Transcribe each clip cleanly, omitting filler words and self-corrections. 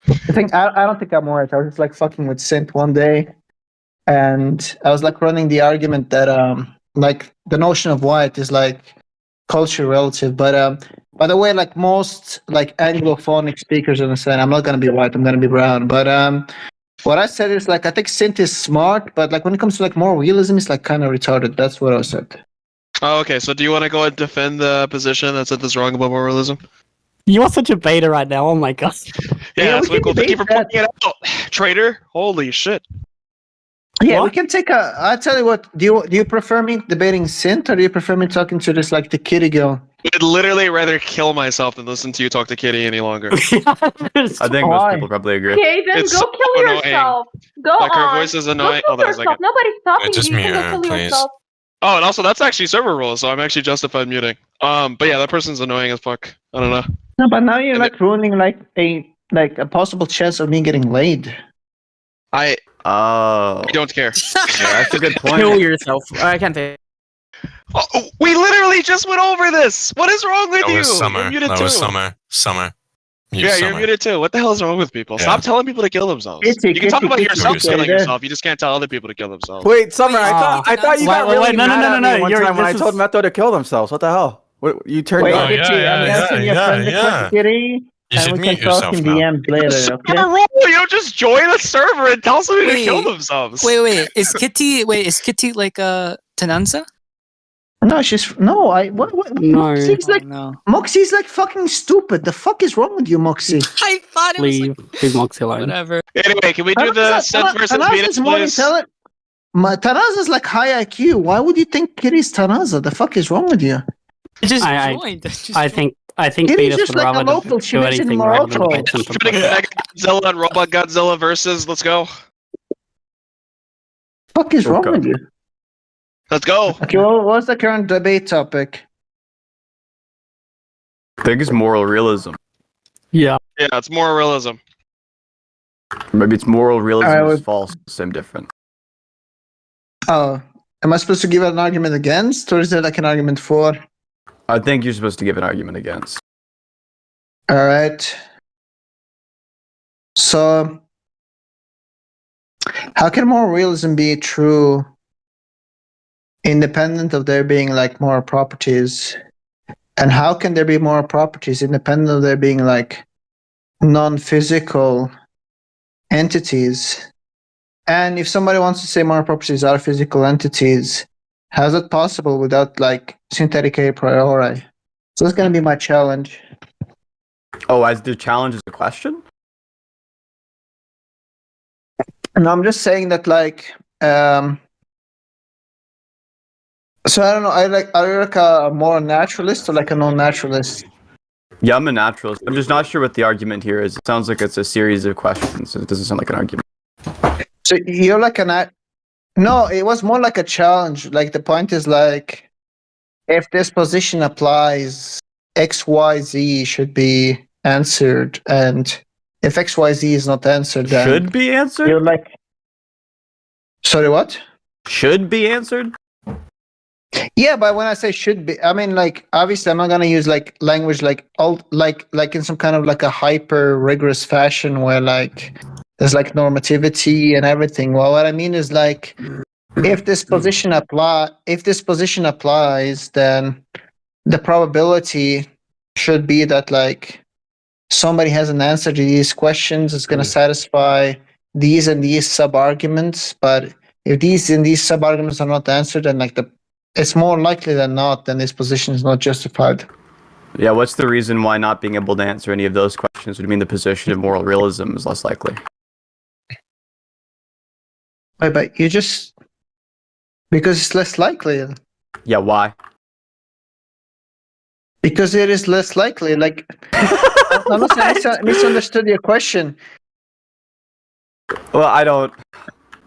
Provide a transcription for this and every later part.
I don't think I'm right. I was just like fucking with Sint one day, and I was like running the argument that like the notion of white is like culture relative. But by the way, like most like Anglophonic speakers understand, I'm not gonna be white. I'm gonna be brown. But what I said is like I think Sint is smart, but like when it comes to like moral realism, it's like kind of retarded. That's what I said. Oh, okay. So do you want to go and defend the position that said this wrong about moralism? You are such a beta right now. Oh my god. Yeah, that's we really can cool. Thank you for debate pointing it out, traitor. Holy shit. Yeah, we What? can take a. I tell you what. Do you prefer me debating Sint, or do you prefer me talking to this like the kitty girl? I'd literally rather kill myself than listen to you talk to Kitty any longer. I think most people probably agree. Okay, then It's go so kill annoying. yourself. Go Like, her on. voice is Go annoying. kill Oh, that was like yourself. Nobody's stopping just you. You mute can her, go kill please. yourself. Oh, and also that's actually server rules, so I'm actually justified muting. But yeah, that person's annoying as fuck. I don't know. No, but now you're And like ruining like a possible chance of me getting laid. I Oh, don't care. yeah, that's a good Kill point. yourself. I can't take. Oh, we literally just went over this. What is wrong with That you? was You're summer. muted That too. was summer. Mute Yeah, summer. you're muted too. What the hell is wrong with people? Yeah. Stop telling people to kill themselves. Kitty, You can talk kitty, about kitty, yourself kitty. killing Yeah. yourself. You just can't tell other people to kill themselves. Wait, Summer, I Ah. thought you got Wait, really no, mad at me one you're- time when I this told is- Metho to kill themselves. What the hell? What, you turned Wait, Oh, on. yeah, Kitty, I'm yeah, asking yeah, your friend yeah. request, Kitty, You should and we mute can talk yourself in now. DMs later. It's Okay. a rule. You don't just join a server and tell somebody to kill Wait. themselves. Wait. Is Kitty like Tananza? No, she's no. What? No. Moxie's like no. Moxie's like fucking stupid. The fuck is wrong with you, Moxie? I thought it was Leave. Leave Moxie like, alone. whatever. Anyway, can we do the Sith versus Venus, Tanaza's more please? intelligent. Tanaza's like high IQ. Why would you think Kitty's Tanaza? The fuck is wrong with you? I just I- joined. I think Kitty's Betas just would like a rather local. She do lives in anything rather than Morocco. debate Sint. Shooting Mega Godzilla and Robot Godzilla versus. Let's go. Fuck is wrong Okay. with you? Let's go. Okay, well, what's the current debate topic? I think it's moral realism. Yeah. Yeah, it's more realism. Maybe it's moral realism I is would- false. Same different. Oh, am I supposed to give an argument against, or is there like an argument for? I think you're supposed to give an argument against. All right. So, how can moral realism be true, independent of there being like moral properties? And how can there be moral properties independent of there being like non-physical entities? And if somebody wants to say moral properties are physical entities, how is it possible without like synthetic a priori? So that's going to be my challenge. Oh, as the challenge is a question? And I'm just saying that like so I don't know, are you like a more naturalist or like a non-naturalist? Yeah, I'm a naturalist. I'm just not sure what the argument here is. It sounds like it's a series of questions. It doesn't sound like an argument. So you're like no, it was more like a challenge. Like the point is like if this position applies, XYZ should be answered, and if XYZ is not answered, then Should be answered? you're like sorry, what? Should be answered? Yeah, but when I say should be, I mean like obviously I'm not gonna use like language like all like in some kind of like a hyper rigorous fashion where like there's like normativity and everything. Well, what I mean is like if this position applies, then the probability should be that like somebody has an answer to these questions. It's gonna satisfy these and these sub arguments. But if these and these sub arguments are not answered, then like it's more likely than not, then this position is not justified. Yeah, what's the reason why not being able to answer any of those questions would mean the position of moral realism is less likely? Wait, but you just because it's less likely. Yeah, why? Because it is less likely. Like unless I misunderstood your question. Well, I don't...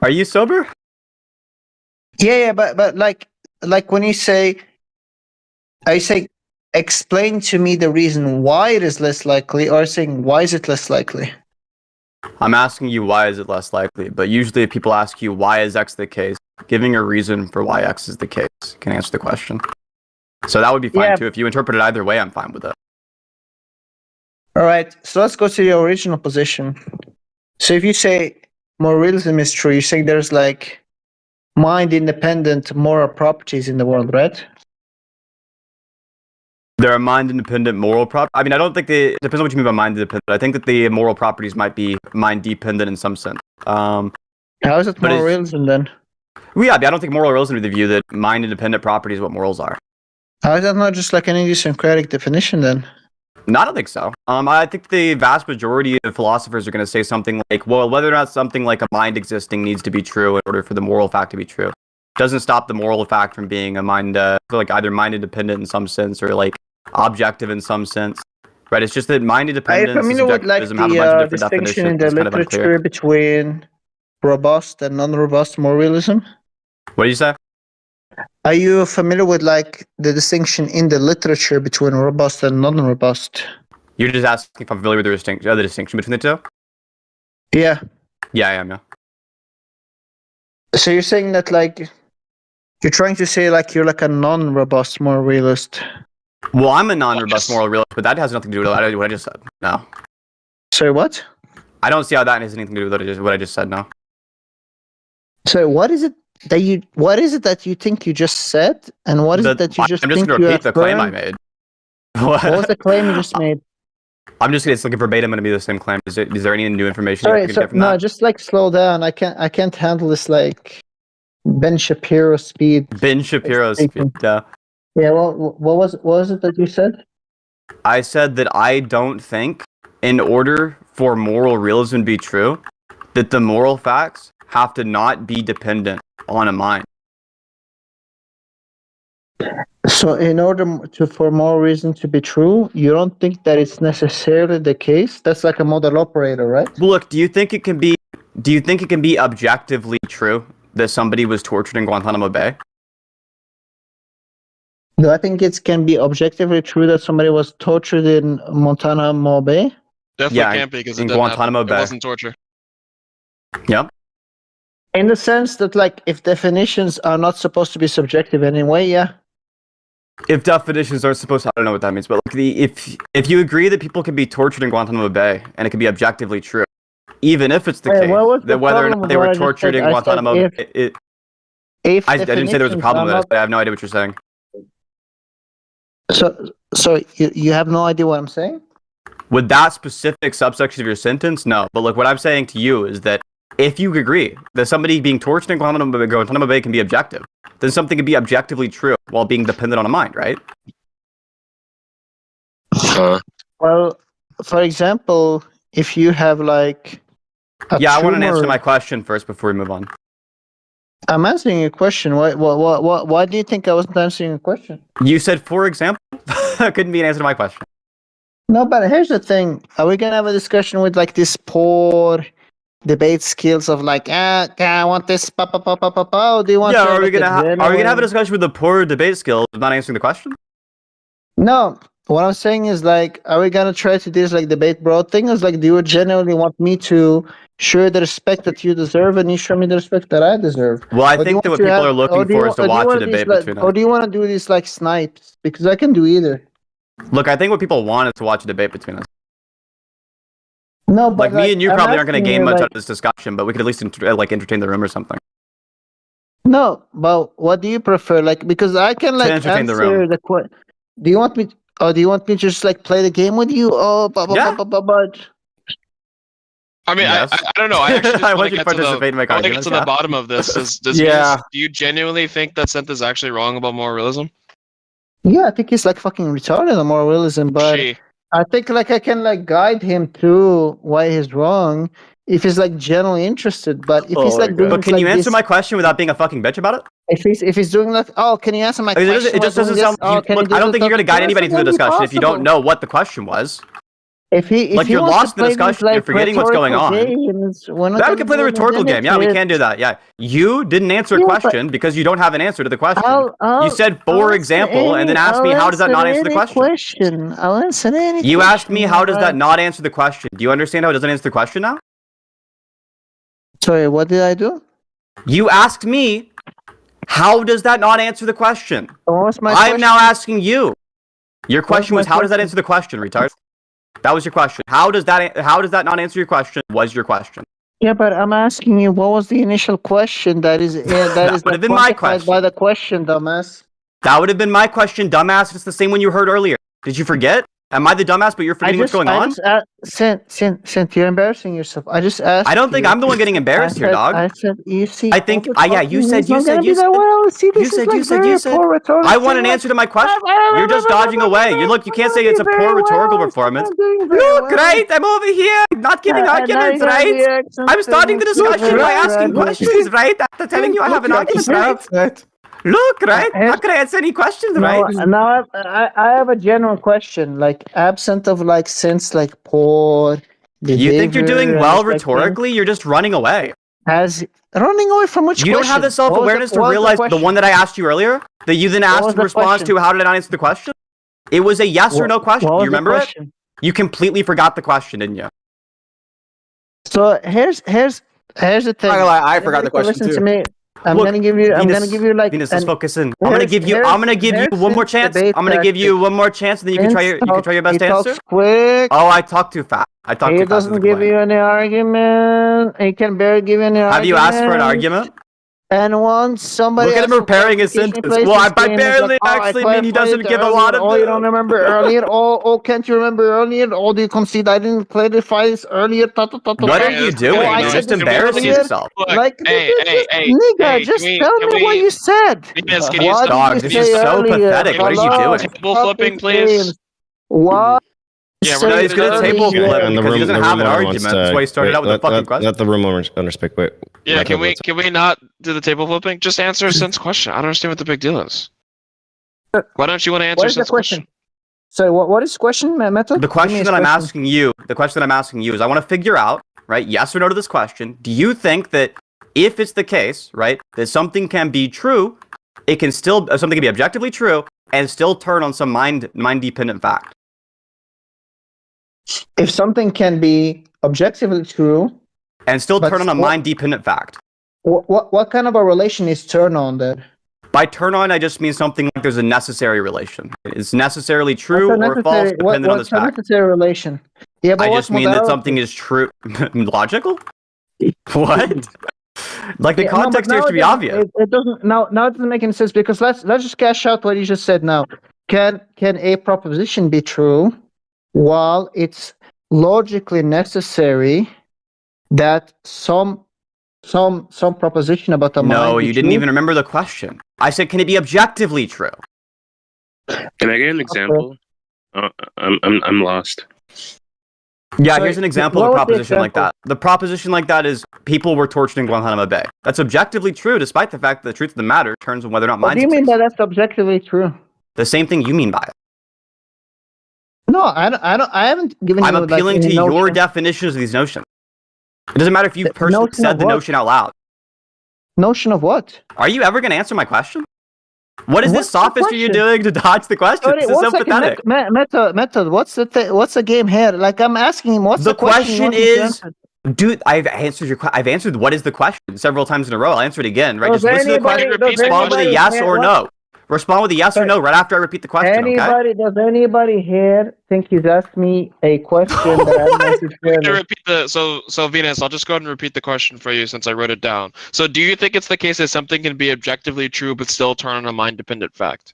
Are you sober? Yeah, but like when you say, I say, explain to me the reason why it is less likely, or saying why is it less likely? I'm asking you why is it less likely, but usually if people ask you why is X the case, giving a reason for why X is the case can answer the question. So that would be fine Yeah. too. If you interpret it either way, I'm fine with it. All right, so let's go to your original position. So if you say more realism is true, you're saying there's like mind-independent moral properties in the world, right? There are mind-independent moral properties. I mean, I don't think it depends on what you mean by mind-independent. I think that the moral properties might be mind-dependent in some sense. How is it But moral it's- realism then? Well, yeah, but I don't think moral realism is the view that mind-independent properties is what morals are. How is that not just like an idiosyncratic definition then? No, I don't think so. I think the vast majority of philosophers are going to say something like, well, whether or not something like a mind existing needs to be true in order for the moral fact to be true, doesn't stop the moral fact from being a mind, like either mind independent in some sense or like objective in some sense, right? It's just that mind Are you independence and familiar with like subjectivism have a bunch of the different distinction in definitions. the It's kind of unclear. literature between robust and non-robust moral realism? What do you say? Are you familiar with like the distinction in the literature between robust and non-robust? You're just asking if I'm familiar with the distinction between the two? Yeah. Yeah, I am, yeah. So you're saying that like you're trying to say like you're like a non-robust moral realist. Well, I'm a non-robust Yes. moral realist, but that has nothing to do with what I just said. No. Sorry, what? I don't see how that has anything to do with what I just said, no. So what is it that you think you just said, and what is it that you just I'm just think going to you repeat the claim I affirmed? made. What was the claim you just made? I'm just it's like verbatim going to be the same claim. Is there any new information you Sorry, can so, get from no, that? just like slow down. I can't handle this like Ben Shapiro speed. Ben Shapiro's Speaking. yeah. Yeah, well, what was it that you said? I said that I don't think, in order for moral realism to be true, that the moral facts have to not be dependent on a mind. So, in order for more reason to be true, you don't think that it's necessarily the case? That's like a model operator, right? Well, look, do you think it can be objectively true that somebody was tortured in Guantanamo Bay? Do I think it can be objectively true that somebody was tortured in Guantanamo Bay? Definitely Yeah, can't be because in it didn't Guantanamo happen. Bay. It wasn't torture. Yep. In the sense that, like, if definitions are not supposed to be subjective anyway, yeah. If definitions aren't supposed to, I don't know what that means, but like if you agree that people can be tortured in Guantanamo Bay and it can be objectively true, even if it's the Wait, case what was the that whether or problem not with they what were I just tortured said? in I said Guantanamo, if I didn't say there was a definitions problem are with it. I have no idea what you're saying. So you have no idea what I'm saying? With that specific subsection of your sentence, no. But look, what I'm saying to you is that if you agree that somebody being tortured in Guantanamo Bay can be objective, then something can be objectively true while being dependent on a mind, right? Well, for example, if you have like Yeah, I want an answer to tumor- my question first before we move on. I'm answering your question. Why do you think I wasn't answering your question? You said, for example, that couldn't be an answer to my question. No, but here's the thing. Are we gonna have a discussion with like this poor debate skills of like, I want this, or do you want Yeah, to, are we like, gonna have a genuine- discussion with the poor debate skills of not answering the question? No, what I'm saying is like, are we gonna try to do this like debate bro thing? Is like, do you genuinely want me to show the respect that you deserve, and you show me the respect that I deserve? Well, I Or do you think that want what to people have- are looking or do you for is wa- to or do you watch a wanna do debate this, like- between Or us. do you want to do this like snipes? Because I can do either. Look, I think what people want is to watch a debate between us. No, but Like me and you I'm probably aren't going to asking gain you, much like- out of this discussion, but we could at least entertain the room or something. No, but what do you prefer? Like, because I can like entertain the answer room. the question. Do you want me? Or do you want me to just like play the game with you? Oh, Yeah. I mean, Yes. I don't know. I actually just I want want to you to get to the participate in my I want to get arguments, to the yeah. bottom of this. Yeah. Do you genuinely think that Sinthe is actually wrong about moral realism? Yeah, I think he's like fucking retarded on moral realism, but She. I think like I can like guide him through why he's wrong if he's like genuinely interested. But if Oh he's my like doing God. But can like you answer this, my question without being a fucking bitch about it? if he's doing like, oh, can you answer my Because question? it just while doesn't doing sound. this? Oh, can you Look, do I don't this think you're going to guide topic? anybody through the That's discussion if you don't impossible. know what the question was. If he Like, you're wants lost to in the play these, discussion, you're like, forgetting what's going rhetorical on. games, we're not Yeah, we gonna can play the do rhetorical game. Yeah, we limited. can do that. Yeah, you didn't answer a Yeah, but- question because you don't have an answer to the question. You said, I'll for answer example, and then any- asked me, I'll how does that not answer the any question? I'll answer any You asked me, question, how does that alright. not answer the question? Do you understand how it doesn't answer the question now? Sorry, what did I do? You asked me, how does that not answer the question? What was my I am question? now asking you. Your question my was, how does that question? answer the question, retard? That was your question. How does that not answer your question? Was your question? Yeah, but I'm asking you, what was the initial question? That is would have been my quantified by the question, dumbass. That would have been my question, dumbass. It's the same one you heard earlier. Did you forget? Am I the dumbass, but you're forgetting what's going on? Sint, you're embarrassing yourself. I just asked. I don't think you. I'm the one getting embarrassed here, dog. I said, you see. I think, all the yeah, you said, talking is not gonna be that well. You said. I want an answer to my question. You're just dodging away. You can't say it's a poor rhetorical performance. Look, right? I'm over here, not giving arguments, right? I'm starting the discussion by asking questions, right? After telling you I have an argument, right? Look, right? How can I answer any questions, right? Now I have a general question, like absent of like sense, like poor. You think you're doing behavior, well and, like, rhetorically? You're just running away. As running away from which You don't question? have the self-awareness to realize the one that I asked you earlier, that you then asked was in the response question? to how did I not answer the question? It was a yes or no question. What You was the remember it? question? You completely forgot the question, didn't you? So here's the thing. I forgot the question Listen too. to me. I'm Look, gonna give you like Venus, let's an- focus in. I'm gonna give you one more chance. I'm gonna give you one more chance, and then you can try your best he answer. talks quick. Oh, I talk too fast. I talk He too fast. doesn't give you any argument. He can barely give you any argument. Have you asked for an argument? And once somebody Look at him asks for preparing his clarification, sentence. he plays Well, his by game, barely he's like, actually I mean he clarified doesn't it give a earlier. lot of Oh, you don't remember earlier? Oh, can't you remember earlier? Oh, do you concede I didn't clarify this earlier? What are you doing? I You're said just this embarrassing earlier. yourself. Look, Like, hey, nigga, just tell me what you said. Venus, can you What stop? did Dog, you this is say so earlier? pathetic. What are you Hello? doing? Table Stop flipping, these please. games. What? Yeah, Say we're He's gonna table earlier. flip And because he doesn't have an owner argument. wants That's why he started out with a fucking question. Let the room owner speak. Wait. Yeah, Method, what's can we not do the table flipping? Just answer Sin's question. I don't understand what the big deal is. Why don't you want to answer What is the Sin's question? question? So what is the question, Method? The question Give me that his I'm question. asking you is I want to figure out, right, yes or no to this question. Do you think that if it's the case, right, that something can be true, something can be objectively true and still turn on some mind-dependent fact? If something can be objectively true, And still But turn on a what- mind-dependent fact. what kind of a relation is turn on then? By turn on, I just mean something like there's a necessary relation. It's necessarily true What's a or false, depending on this what's a fact. necessary relation? Yeah, but I what's just mean that modality? something is true. Logical? What? Like the Yeah, no, but context here now has to be it doesn't- obvious. It doesn't now it doesn't make any sense because let's just cash out what you just said now. Can a proposition be true while it's logically necessary that some proposition about a mind No, be you didn't true? even remember the question. I said, can it be objectively true? Can I get an example? I'm lost. Yeah, So, here's an example what of a was the proposition like example? that. The proposition like that is people were tortured in Guantanamo Bay. That's objectively true, despite the fact that the truth of the matter turns on whether or not What minds do you mean exist. by that's objectively true? The same thing you mean by it. No, I haven't given I'm you appealing like, to any your notion. definitions of these notions. It doesn't matter if you The personally notion said of the what? notion out loud. Notion of what? Are you ever going to answer my question? What is What's this the sophistry you're question? doing to dodge the question? Sorry, This is so one second, pathetic. method. What's the game here? Like I'm asking him, what's The the question? you question want me to is, answer? dude, I've answered what is the question several times in a row. I'll answer it again, right? Does Just listen to the anybody- question, does respond with a anybody yes hear or what- no. Respond with a yes or no right after I repeat the question, okay? Does anybody here think he's asked me a question that I'm I'm gonna necessarily? repeat so Venus, I'll just go ahead and repeat the question for you since I wrote it down. So do you think it's the case that something can be objectively true but still turn on a mind-dependent fact?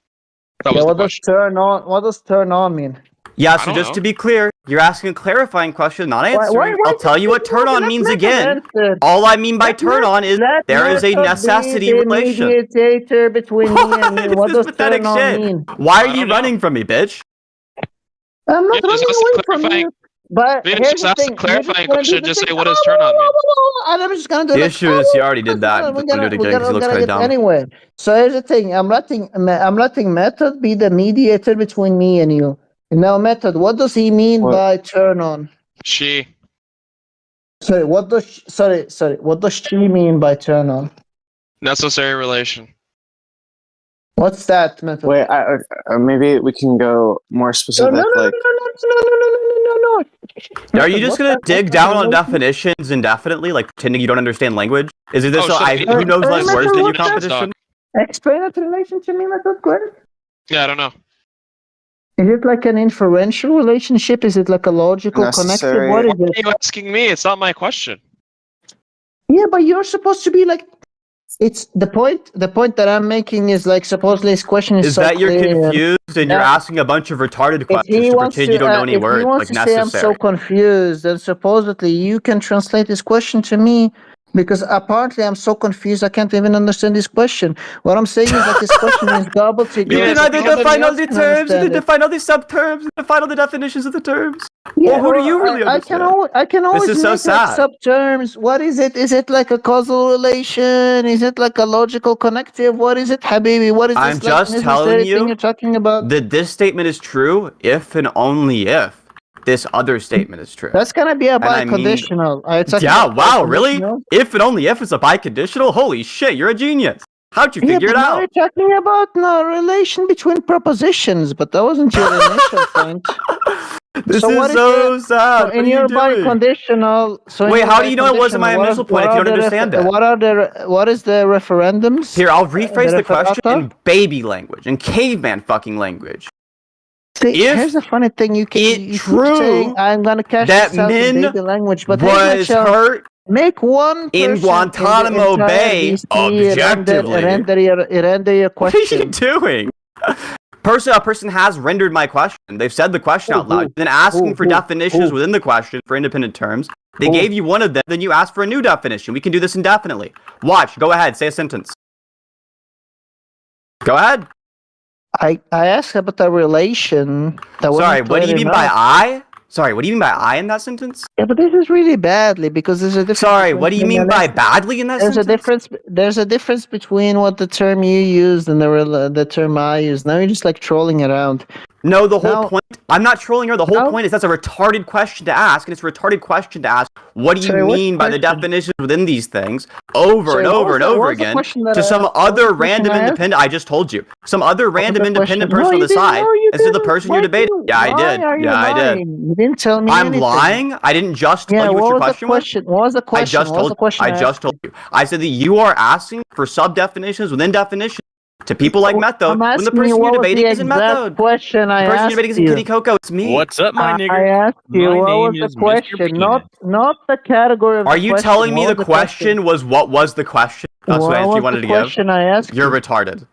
That was the What does question. turn on? What does turn on mean? Yeah, I so don't just know. to be clear, you're asking a clarifying question, not Why- answering. why I'll tell you what turn on let means Method again. answer. All I mean by Let turn on is Let there is a Method be necessity the relation. mediator between me and you. What What is does this pathetic turn on shit? mean? Why are I you don't know. running from me, bitch? I'm not Yeah, just running ask away a from clarifying- you. But Venus, here's just the ask a thing. clarifying You're just question, gonna do just the say, thing, what does turn on mean? And I'm just gonna do The like, issue is he already did that. We're Don't gonna, do it we're again 'cause he gonna, looks we're kinda gonna dumb. get anyway. So here's the thing. I'm letting Method be the mediator between me and you. Now, Method, what does he mean What? by turn on? She. Sorry, what does she mean by turn on? Necessary relation. What's that, Method? Wait, maybe we can go more No, specific. no, no, no, Like, no. Are you just gonna dig down on definitions indefinitely, like pretending you don't understand language? Is it this? Oh, shit. Who knows less Method, words than you what's that? competition? Explain that relation to me, Method, quick. Yeah, I don't know. Is it like an inferential relationship? Is it like a logical connective? Necessary. What is Why are it? you asking me? It's not my question. Yeah, but you're supposed to be like. It's the point. The point that I'm making is like supposedly his question is Is so that you're clear. confused and you're Yeah. asking a bunch of retarded If questions he to wants pretend to, you don't know any if he words, wants like to say I'm so necessary? confused, then supposedly you can translate this question to me, because apparently I'm so confused I can't even understand this question. What I'm saying is like his question is gobbledygook. You Yes, can either because define all else the can terms, you understand can it. define all the subterms, you define all the definitions of the terms. Yeah, Well, who do well, you really I can understand? I can always is so make like sad. subterms. What is it? Is it like a causal relation? Is it like a logical connective? What is it, Habibi? What is I'm this like just telling necessary thing you you're talking about? that this statement is true if and only if this other statement is true. That's gonna be a I mean- biconditional. Are you talking Yeah, about wow, really? biconditional? If and only if it's a biconditional? Holy shit, you're a genius. How'd you Yeah, figure but it now out? you're talking about no relation between propositions, but that wasn't your initial point. This So what is is so sad. So What in are your you doing? biconditional, so in Wait, your how do you know it wasn't my biconditional, initial point if you don't understand it? What is the referendums? Here, I'll rephrase the question referata? in baby language, in caveman fucking language. See, if here's a funny thing. You can it you keep true saying I'm gonna cash that this out in Min baby language, but here's my Was challenge. hurt Make one in person Guantanamo in the entire Bay VC objectively. render your What are you question. doing? A person has rendered my question. They've said the question out loud. Then asking for definitions within the question for independent terms. They gave you one of them, then you asked for a new definition. We can do this indefinitely. Watch, go ahead, say a sentence. Go ahead. I asked about the relation. That Sorry, wasn't what do you clear mean by enough. I? Sorry, what do you mean by I in that sentence? Yeah, but this is really badly because there's a difference. Sorry, between what do you mean by badly in that There's sentence? a difference. There's a difference between what the term you used and the term I used. Now you're just like trolling around. No, the whole Now- point. I'm not trolling her. The whole No. point is that's a retarded question to ask, and it's a retarded question to ask. What do you Sorry, what mean by the question? definitions within these things over Sorry, and what over was and the- what over was the again question that to I some asked? What was other the question random I asked? independent? I just told you. Some other random the independent question? person No, on you the didn't. side No, you instead of the didn't. person Why you're debating. did you- Yeah, I why did. are you Yeah, I did. lying? You didn't tell me I'm anything. lying. I didn't just tell Yeah, you what what your was the question was. question? What was the I question? just What was told. the question I just asked told you. I said that you are asking for sub definitions within definitions to people like Method I'm when the asking person you you're what was debating the isn't exact Method. question I The person you're asked debating isn't you. Kitty Coco. It's me. What's up, my I nigger? asked you My what was name the is Mr. question, Penis. not the category of Are the you question. telling me What the was question was what was the question? That's what What answer was you wanted the to give. question I asked You're you? retarded.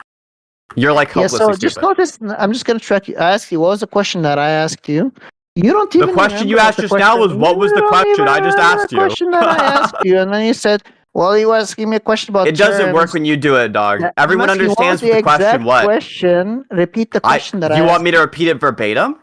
You're like Yeah, hopelessly so just stupid. notice. I'm just gonna track you. I asked you what was the question that I asked you. You don't The even question you remember asked the just now question. was what was You the don't question even I just remember asked the you. question that I asked you, and then you said, "Well, you asking me a question about It doesn't work terms." when you do it, dog. Yeah, Everyone I'm asking what understands was what the question exact was. question. Repeat the question that I You asked. want me to repeat it verbatim?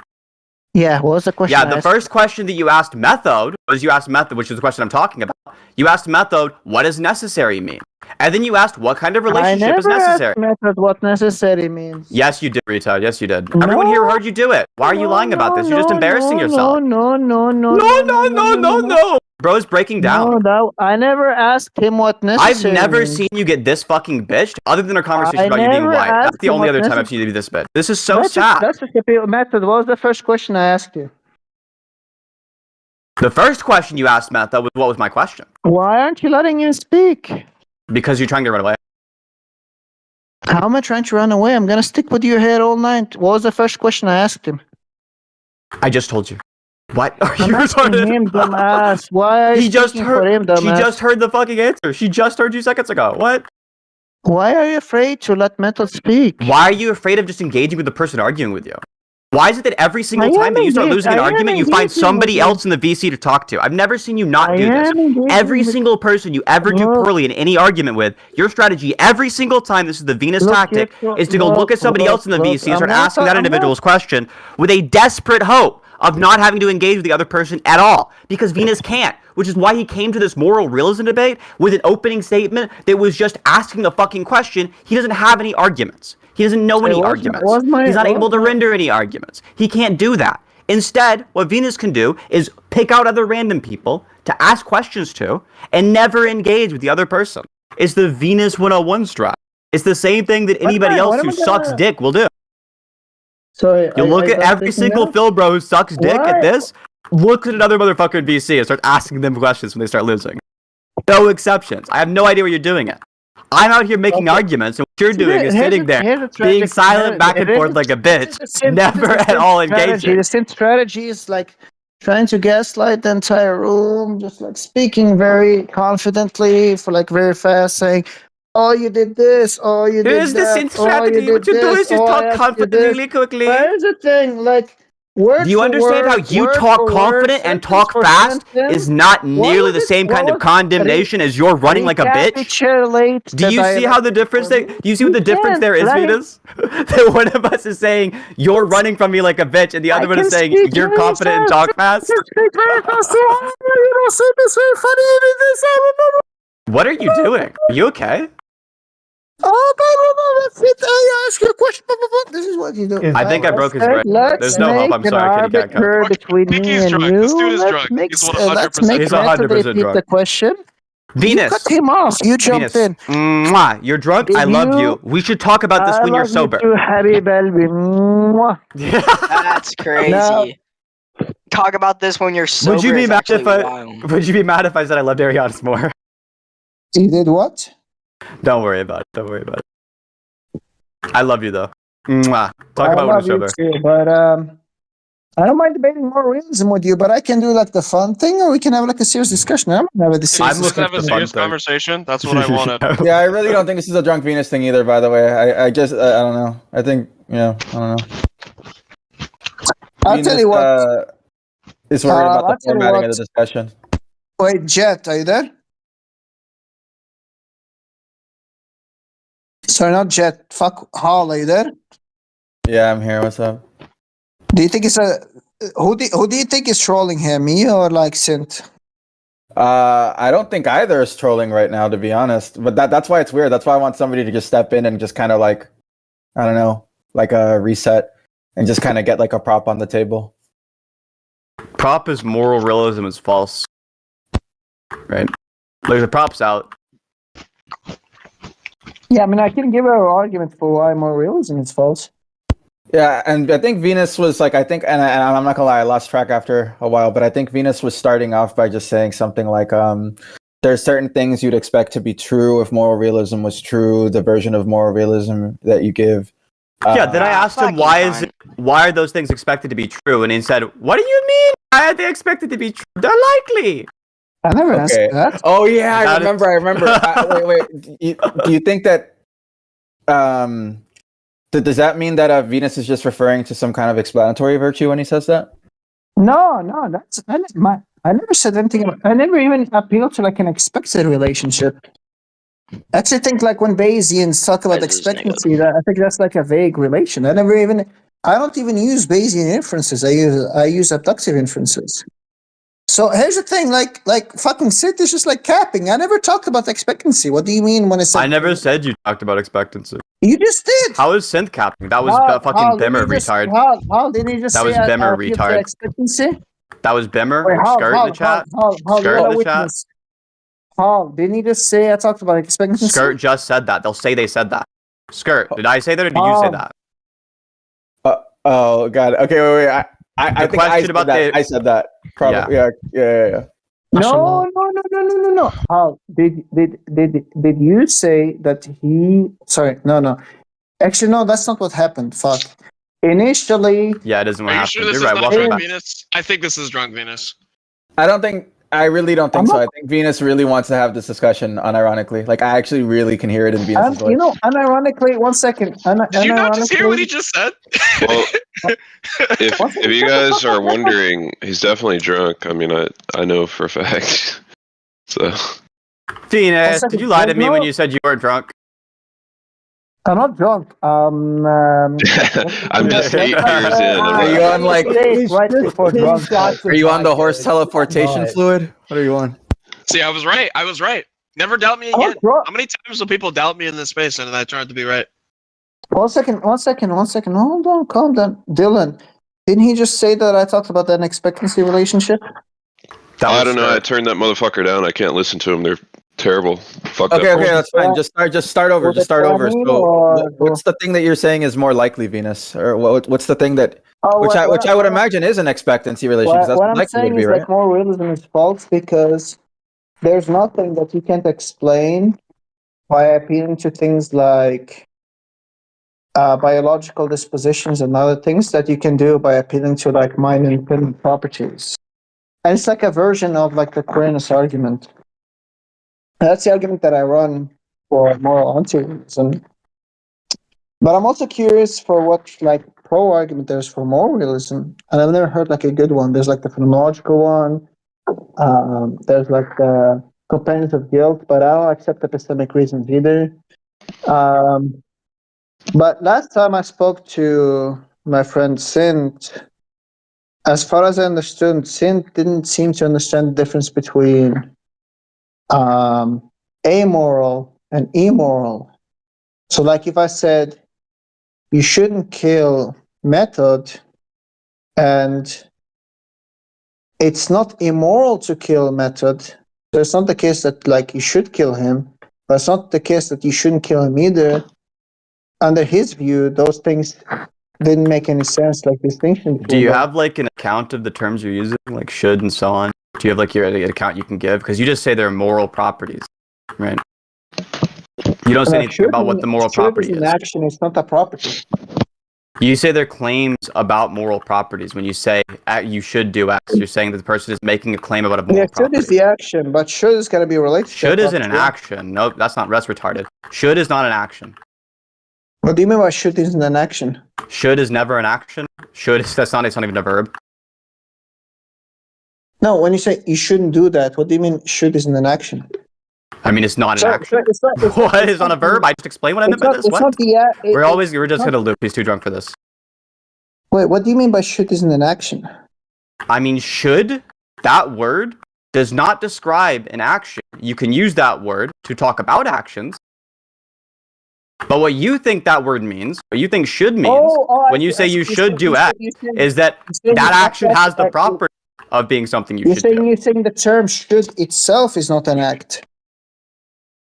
Yeah, what was the question? Yeah, I the asked? first question that you asked Method was you asked Method, which is the question I'm talking about. You asked Method, what does necessary mean? And then you asked what kind of relationship is I never necessary. asked Method what necessary means. Yes, you did, retard. Yes, you did. Everyone here heard you do it. Why are you lying about this? You're just embarrassing yourself. No. No. Bro's breaking down. No, I never asked him what I've necessary never means. seen you get this fucking bitched, other than our conversation I about you being never white. That's asked the him only what other time I've seen you be this bitch. This is so sad. That's just a Method. What was the first question I asked you? The first question you asked, Method, was what was my question? Why aren't you letting him speak? Because you're trying to run away. How am I trying to run away? I'm gonna stick with your head all night. What was the first question I asked him? I just told you. What? Are you I'm asking retarded? him, dumbass. Why are you He just speaking for him, heard. She dumbass? just heard the fucking answer. She just heard you seconds ago. What? Why are you afraid to let Method speak? Why are you afraid of just engaging with the person arguing with you? Why is it that every single I time am that you start engaged- losing an I am argument, you find engaging somebody with you. else in the VC to talk to? I've never seen you not do this. Every single person you ever do Look. poorly in any argument with, your strategy every single time, this is the Venus Look, tactic, you're- is to go look at somebody else in the VC and I'm start not asking that I'm not- individual's question with a desperate hope of not having to engage with the other person at all. Because Venus can't, which is why he came to this moral realism debate with an opening statement that was just asking the fucking question. He doesn't have any arguments. He doesn't know any arguments. He's not able to render any arguments. He can't do that. Instead, what Venus can do is pick out other random people to ask questions to and never engage with the other person. It's the Venus 101 strat. It's the same thing that anybody What else am who I gonna- sucks dick will do. Sorry, You look I at got every taken single out? Phil bro who sucks dick Why? at this, looks at another motherfucker in VC and starts asking them questions when they start losing. No exceptions. I have no idea where you're doing it. I'm out here making arguments, and what you're doing is sitting there, being silent back and forth like a bitch, never at all engaging. The same strategy is like trying to gaslight the entire room, just like speaking very confidently for like very fast, saying, "Oh, you did this. Oh, you did Here's the that. same strategy. Oh, What you do is you talk confidently, quickly. Here's the thing, like. Do you understand how you talk confident and talk fast is not nearly the same kind of condemnation as you're running like a bitch? Do you see how the difference there? Do you see what the difference there is, Venus? That one of us is saying you're running from me like a bitch, and the other one is saying you're confident and talk fast. What are you doing? Are you okay? Oh, that's it. I ask you a question. This is what you do. I think I broke his brain. There's no hope. I'm sorry, Kitty Cat Cat. Between me Pinky's and drunk. you. This dude is drunk. Let's He's 100% He's method 100% repeat drunk. the question. Venus. You cut him off. You jumped Venus. in. Mwah. You're drunk. I love you. We should talk about this when you're sober. You, Habib Albi. Mwah. That's crazy. Now- Talk about this when you're sober. Would you be is mad actually if I? wild. Would you be mad if I said I loved Arianas more? He did what? Don't worry about it. Don't worry about it. I love you though. Mwah. Talk I about when love you're you sober. too, but I don't mind debating more realism with you, but I can do like the fun thing, or we can have like a serious discussion. I'm gonna have a serious I'm Let's looking have a for the serious fun thing. conversation. That's what I wanted. Yeah, I really don't think this is a drunk Venus thing either. By the way, I just I don't know. I think I don't know. I'll tell you what. Is worried about I'll the tell you formatting what. of the discussion. Wait, Jet, are you there? Sorry, not Jet. Fuck, Hall, are you there? Yeah, I'm here. What's up? Do you think it's a who do you think is trolling him, me or like Sint? I don't think either is trolling right now, to be honest. But that's why it's weird. That's why I want somebody to just step in and just kind of like, I don't know, like a reset and just kind of get like a prop on the table. Prop is moral realism is false. Right? Like the prop's out. Yeah, I mean, I can give her an argument for why more realism is false. Yeah, and I think Venus was like, and I'm not gonna lie, I lost track after a while, but I think Venus was starting off by just saying something like, there's certain things you'd expect to be true if moral realism was true, the version of moral realism that you give. Yeah, then I asked him why are those things expected to be true, and he said, "What do you mean? Why are they expected to be true? They're likely." I never asked that. Oh yeah, I That remember. Wait. Do you think that? Does that mean that Venus is just referring to some kind of explanatory virtue when he says that? No, that's I never said anything about. I never even appealed to like an expected relationship. I actually think like when Bayesians talk about expectancy, that I think that's like a vague relation. I don't even use Bayesian inferences. I use abductive inferences. So here's the thing, like fucking Sinthe is just like capping. I never talked about expectancy. What do you mean when I said? I never said you talked about expectancy. You just did. How is synth capping? That was fucking Bimmer retard. How did he just That say was I Bimmer appealed to retard. expectancy? That was Bimmer. Wait, Skirt in the chat. Skirt in the chat. How didn't he just say I talked about expectancy? Skirt just said that. They'll say they said that. Skirt, did I say that or did you say that? Oh god. Okay, wait. I think I said that. I said that. Probably. Yeah. No. How did you say that he? Sorry, no. Actually, no. That's not what happened. Fuck. Initially. Yeah, it isn't what Are you happened. sure this You're is right. not Welcome drunk back. Venus? I think this is drunk Venus. I really don't think so. I think Venus really wants to have this discussion unironically. Like, I actually really can hear it in Venus's voice. Unironically, 1 second. Did you not just hear what he just said? Well, if you guys are wondering, he's definitely drunk. I mean, I know for a fact. So. Venus, did you lie to me when you said you were drunk? I'm not drunk. I'm just 8 years in. Are you on like? Right before drunk? Are you on the horse teleportation fluid? What are you on? See, I was right. Never doubt me again. How many times will people doubt me in this space and I turn out to be right? 1 second. Hold on, calm down. Dylan, didn't he just say that I talked about an expectancy relationship? I don't know. I turned that motherfucker down. I can't listen to him. They're terrible. Fuck Okay, that. that's fine. Just start over. So, what's the thing that you're saying is more likely, Venus, or what's the thing that which I would imagine is an expectancy relationship? That's what I'm likely saying to be, is right? like more realism is false because there's nothing that you can't explain by appealing to things like biological dispositions and other things that you can do by appealing to like mind-independent properties. And it's like a version of like the Aquinas argument. That's the argument that I run for moral anti-realism. But I'm also curious for what like pro argument there's for moral realism, and I've never heard like a good one. There's like the phenomenological one. There's like the components of guilt, but I don't accept epistemic reasons either. But last time I spoke to my friend Sinthe, as far as I understood, Sinthe didn't seem to understand the difference between amoral and immoral. So like if I said you shouldn't kill method, and it's not immoral to kill method, so it's not the case that like you should kill him, but it's not the case that you shouldn't kill him either. Under his view, those things didn't make any sense, like distinction. Do you have like an account of the terms you're using, like should and so on? Do you have like your account you can give? Because you just say they're moral properties, right? You don't say anything about what the moral property is. An action is not a property. You say they're claims about moral properties. When you say you should do X, you're saying that the person is making a claim about a moral property. Should is the action, but should is going to be related. Should isn't an action. Nope, that's retarded. Should is not an action. What do you mean by should isn't an action? Should is never an action. It's not even a verb. No, when you say you shouldn't do that, what do you mean should isn't an action? I mean, it's not an action. What is not a verb? I just explained what I meant by this. What? We're just gonna loop. He's too drunk for this. Wait, what do you mean by should isn't an action? I mean, should, that word does not describe an action. You can use that word to talk about actions. But what you think that word means, what you think should means, when you say you should do X, is that that action has the property of being something you should do. You're saying the term should itself is not an act.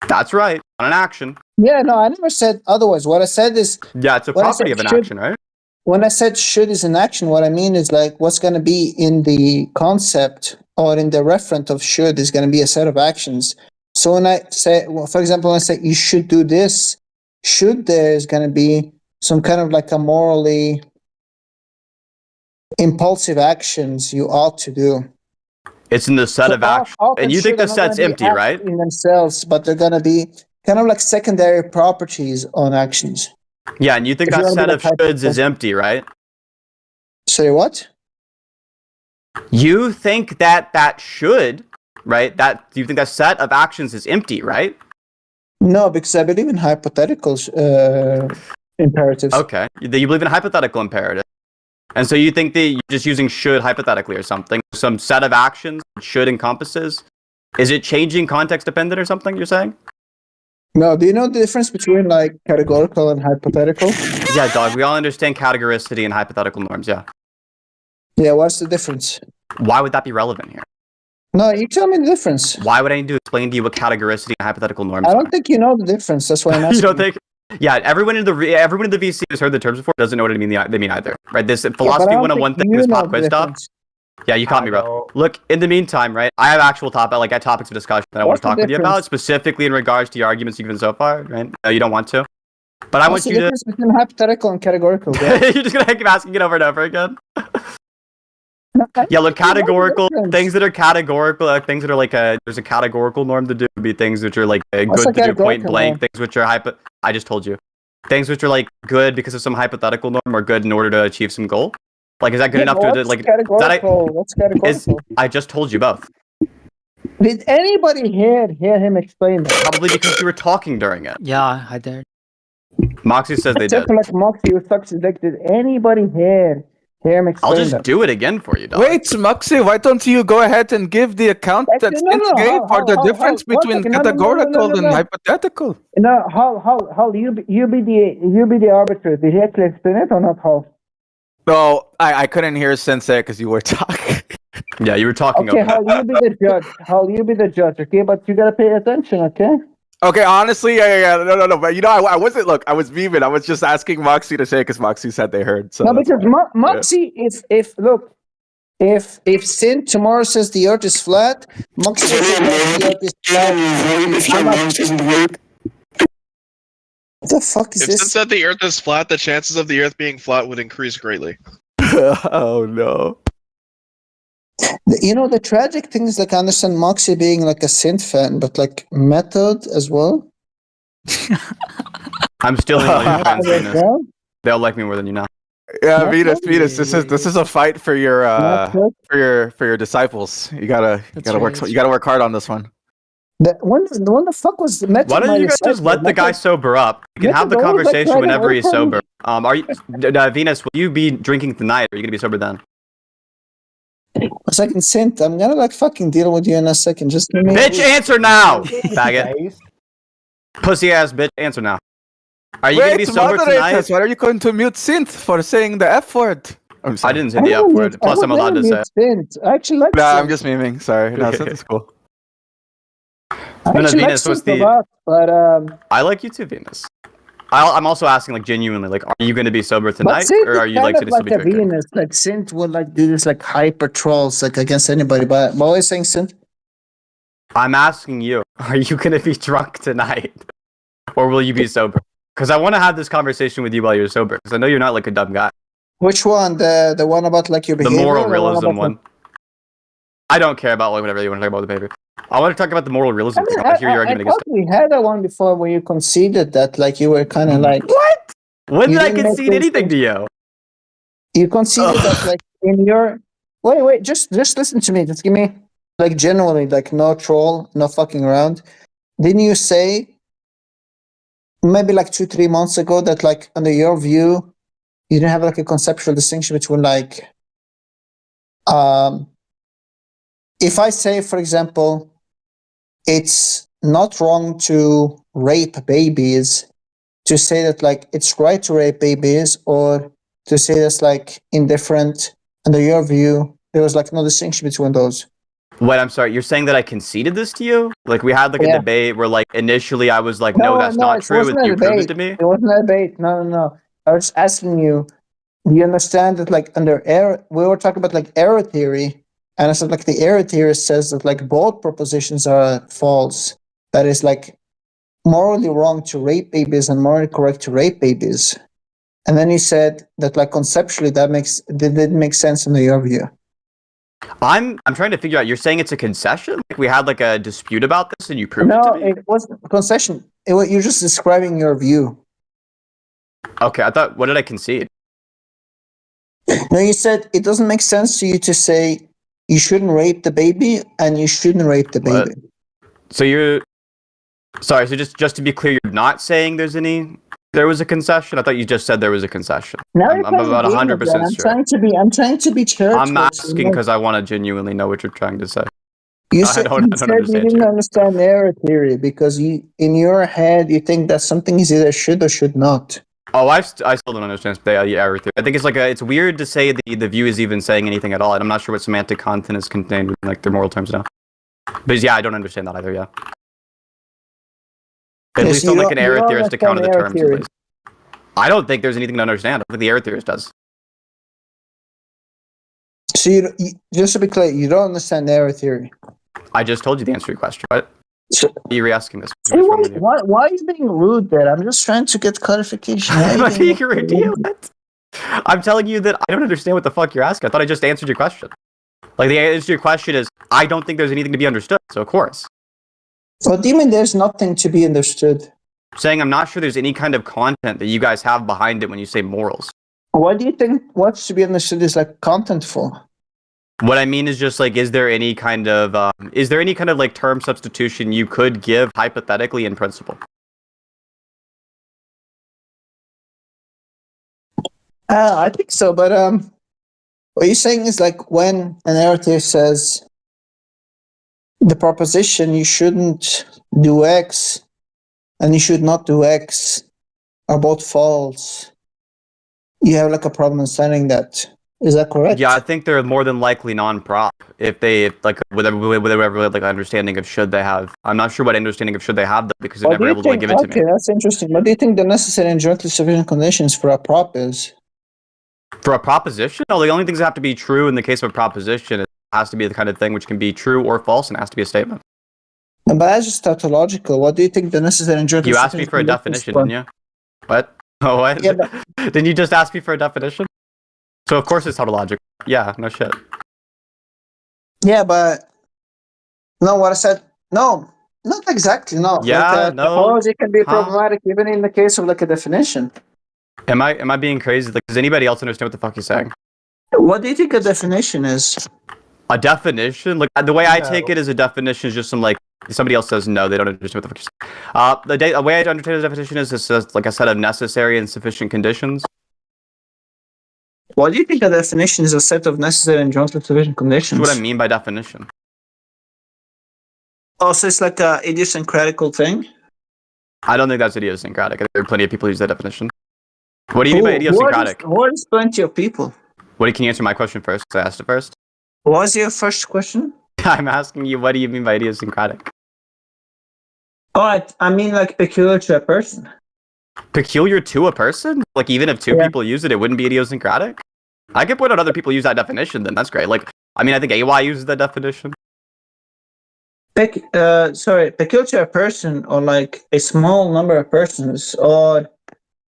That's right, not an action. Yeah, no, I never said otherwise. What I said is... Yeah, it's a property of an action, right? When I said should is an action, what I mean is like what's going to be in the concept or in the referent of should is going to be a set of actions. So when I say, well, for example, when I say you should do this, should there is going to be some kind of like a morally impulsive actions you ought to do. It's in the set of actions. And you think the set's empty, right? In themselves, but they're going to be kind of like secondary properties on actions. Yeah, and you think that set of shoulds is empty, right? Say what? You think that should, right? You think that set of actions is empty, right? No, because I believe in hypothetical imperatives. Okay, you believe in hypothetical imperative. And so you think that you're just using should hypothetically or something, some set of actions should encompasses? Is it changing context dependent or something you're saying? No, do you know the difference between like categorical and hypothetical? Yeah, dog, we all understand categoricity and hypothetical norms, yeah. Yeah, what's the difference? Why would that be relevant here? No, you tell me the difference. Why would I need to explain to you what categoricity and hypothetical norms are? I don't think you know the difference, that's why I'm asking. You don't think? Yeah, everyone in the VC who's heard the terms before doesn't know what they mean either, right? This philosophy 101 thing, this pop quiz stuff. Yeah, you caught me, bro. Look, in the meantime, right, I have actual topics of discussion that I want to talk with you about, specifically in regards to your arguments you've given so far, right? No, you don't want to. But I want you to... What's the difference between hypothetical and categorical? You're just going to keep asking it over and over again? Yeah, look, categorical, things that are categorical, things that are like there's a categorical norm to do would be things which are like good to do point blank, things which are I just told you. Things which are like good because of some hypothetical norm or good in order to achieve some goal. Like, is that good enough to like? What's categorical? I just told you both. Did anybody hear him explain that? Probably because you were talking during it. Yeah, I did. Moxie says they did. Like Moxie, you sucks. Did anybody hear him explain I'll just that? do it again for you, dog. Wait, Moxie, why don't you go ahead and give the account that Sinthe gave for the difference between categorical and hypothetical? No, Hal, you be the arbiter. Did he actually explain it or not, Hal? No, I couldn't hear Sinthe because you were talking. Yeah, you were talking. Okay, Hal, you be the judge. Hal, you be the judge. Okay, but you gotta pay attention. Okay. Okay, honestly, yeah, no, but you know, I wasn't. Look, I was beaming. I was just asking Moxie to say because Moxie said they heard. So no, because Moxie, if Sinthe tomorrow says the Earth is flat, Moxie says the Earth is flat. What the fuck is If this? Sinthe said the Earth is flat, the chances of the Earth being flat would increase greatly. Oh no. You know, the tragic thing is like I understand Moxie being like a synth fan, but like Method as well. I'm stealing all your fans, As Venus. well? They'll like me more than you know. Yeah, Not Venus, really. Venus. This is a fight for your Not good. for your disciples. You gotta That's work right. you gotta work hard on this one. When the fuck was Method? Why don't my you guys just disciple? let the guy Method- sober up? You can Method have the always, like, conversation tried to whenever he's open- sober. Are you, Venus? Will you be drinking tonight? Or are you gonna be sober then? A second, Synth. I'm gonna like fucking deal with you in a second. Just give me. Bitch, answer now, faggot. Pussy ass bitch, answer now. Are you gonna be sober moderators, tonight? why are you going to mute Synth for saying the F word? I'm I sorry. didn't say the F word. Plus, I'm allowed to say it. Synth. I actually like. Nah, I'm Synth. just memeing. Sorry. No, Synth is cool. I No, actually like Venus, what's Synth a the- lot, but I like you too, Venus. I'm also asking, like, genuinely, like, are you gonna be sober tonight, Synth or is are you kind like of to still like be a drinking? Venus. Like Synth would like do this like hyper trolls like against anybody. But I'm always saying Synth. I'm asking you, are you gonna be drunk tonight, or will you be sober? Because I want to have this conversation with you while you're sober. Because I know you're not like a dumb guy. Which one? The one about like your The behavior. moral or the realism about, one. I don't care about like whatever you want to talk about the paper. I want to talk about the moral realism. I mean, thing. I hear your argument thought against we had that one before where you conceded that like you were kind of like What? When You did I didn't make concede those anything things- to you? you conceded that like in your wait just listen to me, just give me like genuinely like no troll, no fucking around. Didn't you say maybe like 2-3 months ago that like under your view you didn't have like a conceptual distinction between like if I say for example it's not wrong to rape babies, to say that like it's right to rape babies, or to say that's like indifferent under your view, there was like no distinction between those. Wait, I'm sorry. You're saying that I conceded this to you? Like we had like a Yeah. debate where like initially I was like, no, that's not it true. wasn't And a you proved it debate. to me. It wasn't a debate. No. I was asking you, do you understand that like under error, we were talking about like error theory, and I said like the error theory says that like both propositions are false. That is like morally wrong to rape babies and morally correct to rape babies. And then you said that like conceptually that didn't make sense in your view. I'm trying to figure out. You're saying it's a concession? Like we had like a dispute about this, and you proved it No, to me. it wasn't a concession. You're just describing your view. Okay, I thought. What did I concede? No, you said it doesn't make sense to you to say you shouldn't rape the baby and you shouldn't rape the What? baby. So you're sorry. So just to be clear, you're not saying there was a concession. I thought you just said there was a concession. Now I'm you're playing about a game 100% again. sure. I'm trying to be charitable. I'm asking because I want to genuinely know what you're trying to say. You I said, don't you understand didn't you. understand error theory because you in your head you think that something is either should or should not. Oh, I still don't understand the error theory. I think it's like it's weird to say the view is even saying anything at all, and I'm not sure what semantic content is contained in like their moral terms now. But yeah, I don't understand that either. Yeah. At Yes, least you on like don't- an you error don't theorist account of the understand terms. error At least. I don't think there's anything to understand. I think the error theorist does. So just to be clear, you don't understand error theory. I just told you the answer to your question. What? So, Why are you re-asking this? Hey, What's wrong with you? why are you being rude there? I'm just trying to get clarification. Why are you Am I being being rude to you? What? I'm telling you that I don't understand what the fuck you're asking. I thought I just answered your question. Like the answer to your question is, I don't think there's anything to be understood. So of course, What do you mean there's nothing to be understood? saying I'm not sure there's any kind of content that you guys have behind it when you say morals. What do you think what's to be understood is like contentful? What I mean is just like, is there any kind of like term substitution you could give hypothetically in principle? I think so, but what you're saying is like when a narrative says the proposition you shouldn't do X and you should not do X are both false. You have like a problem understanding that. Is that correct? Yeah, I think they're more than likely non-prop if they like whatever like understanding of should they have. I'm not sure what understanding of should they have though, because they're What do never you able to like, think? give it to me. Okay, that's interesting. What do you think the necessary and jointly sufficient conditions for a prop is? For a proposition? No, the only things that have to be true in the case of a proposition, it has to be the kind of thing which can be true or false and it has to be a statement. But that's just tautological. What do you think the necessary and jointly You asked me sufficient for a conditions definition, for? didn't you? What? Oh, what? Yeah, Didn't you just ask me for a definition? So of course it's tautological. Yeah, no shit. Yeah, but no, what I said, no, not exactly. No, Yeah, like no. tautology can be Huh? problematic even in the case of like a definition. Am I being crazy? Like, does anybody else understand what the fuck you're saying? What do you think a definition is? A definition? Like the way I No. take it as a definition is just some like somebody else says no, they don't understand what the fuck you're saying. The way I understand the definition is it's just like a set of necessary and sufficient conditions. What do you think a definition is? A set of necessary and sufficient That's conditions. what I mean by definition. Oh, so it's like a idiosyncratical thing. I don't think that's idiosyncratic. There are plenty of people who use that definition. What do you mean by idiosyncratic? What is plenty of people? Can you answer my question first? Because I asked it first. What was your first question? I'm asking you, what do you mean by idiosyncratic? Oh, I mean like peculiar to a person. Peculiar to a person? Like even if two Yeah. people use it, it wouldn't be idiosyncratic? I could point out other people use that definition, then that's great. Like, I mean, I think AY uses that definition. Peculiar to a person, or like a small number of persons, or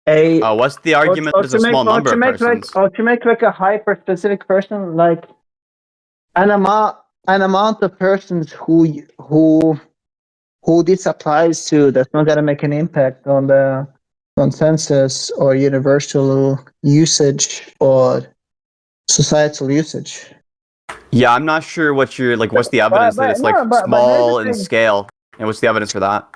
a What's the argument or that there's a small number of persons? or to make like a hyper specific person, like an amount of persons who this applies to, that's not gonna make an impact on the consensus or universal usage or societal usage. Yeah, I'm not sure what you're like. What's the evidence that it's like small in scale, and what's the evidence for that?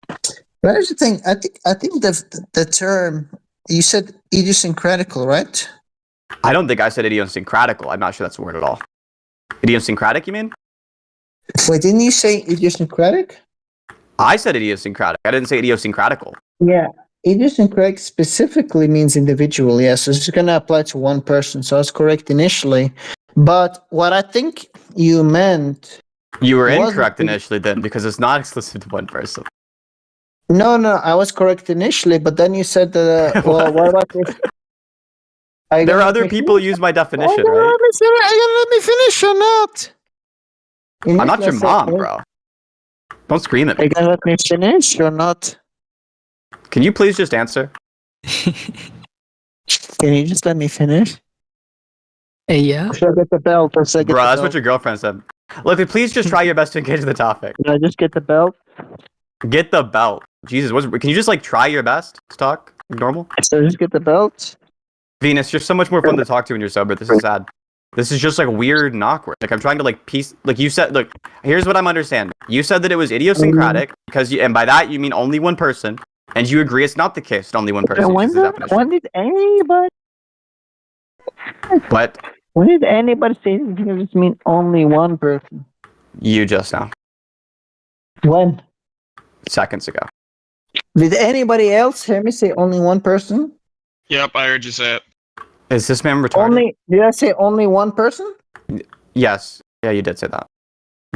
But here's the thing. I think the term you said idiosyncratical, right? I don't think I said idiosyncratical. I'm not sure that's a word at all. Idiosyncratic, you mean? Wait, didn't you say idiosyncratic? I said idiosyncratic. I didn't say idiosyncratical. Yeah, idiosyncratic specifically means individual. Yes, it's going to apply to one person. So I was correct initially. But what I think you meant. You were wasn't incorrect initially then, because it's not exclusive to one person. No, I was correct initially, but then you said that. Well, what about this? There are other people who use my definition, right? Are you gonna let me finish or not? I'm not your mom, bro. Don't scream at Are me. you gonna let me finish or not? Can you please just answer? Can you just let me finish? Yeah. Should I get the belt or should I get Bro, the that's belt? what your girlfriend said. Look, please just try your best to engage the topic. Should I just get the belt? Get the belt. Jesus, can you just like try your best to talk normal? Should I just get the belt? Venus, you're so much more fun to talk to when you're sober. This is sad. This is just like weird and awkward. Like I'm trying to like piece. Like you said. Look, here's what I'm understanding. You said that it was idiosyncratic because and by that you mean only one person, and you agree it's not the case that only one person uses the definition. When did anybody? But When did anybody say it just mean only one person? you just now, When? seconds ago. Did anybody else hear me say only one person? Yep, I heard you say it. Is this man retarded? Did I say only one person? Yes. Yeah, you did say that.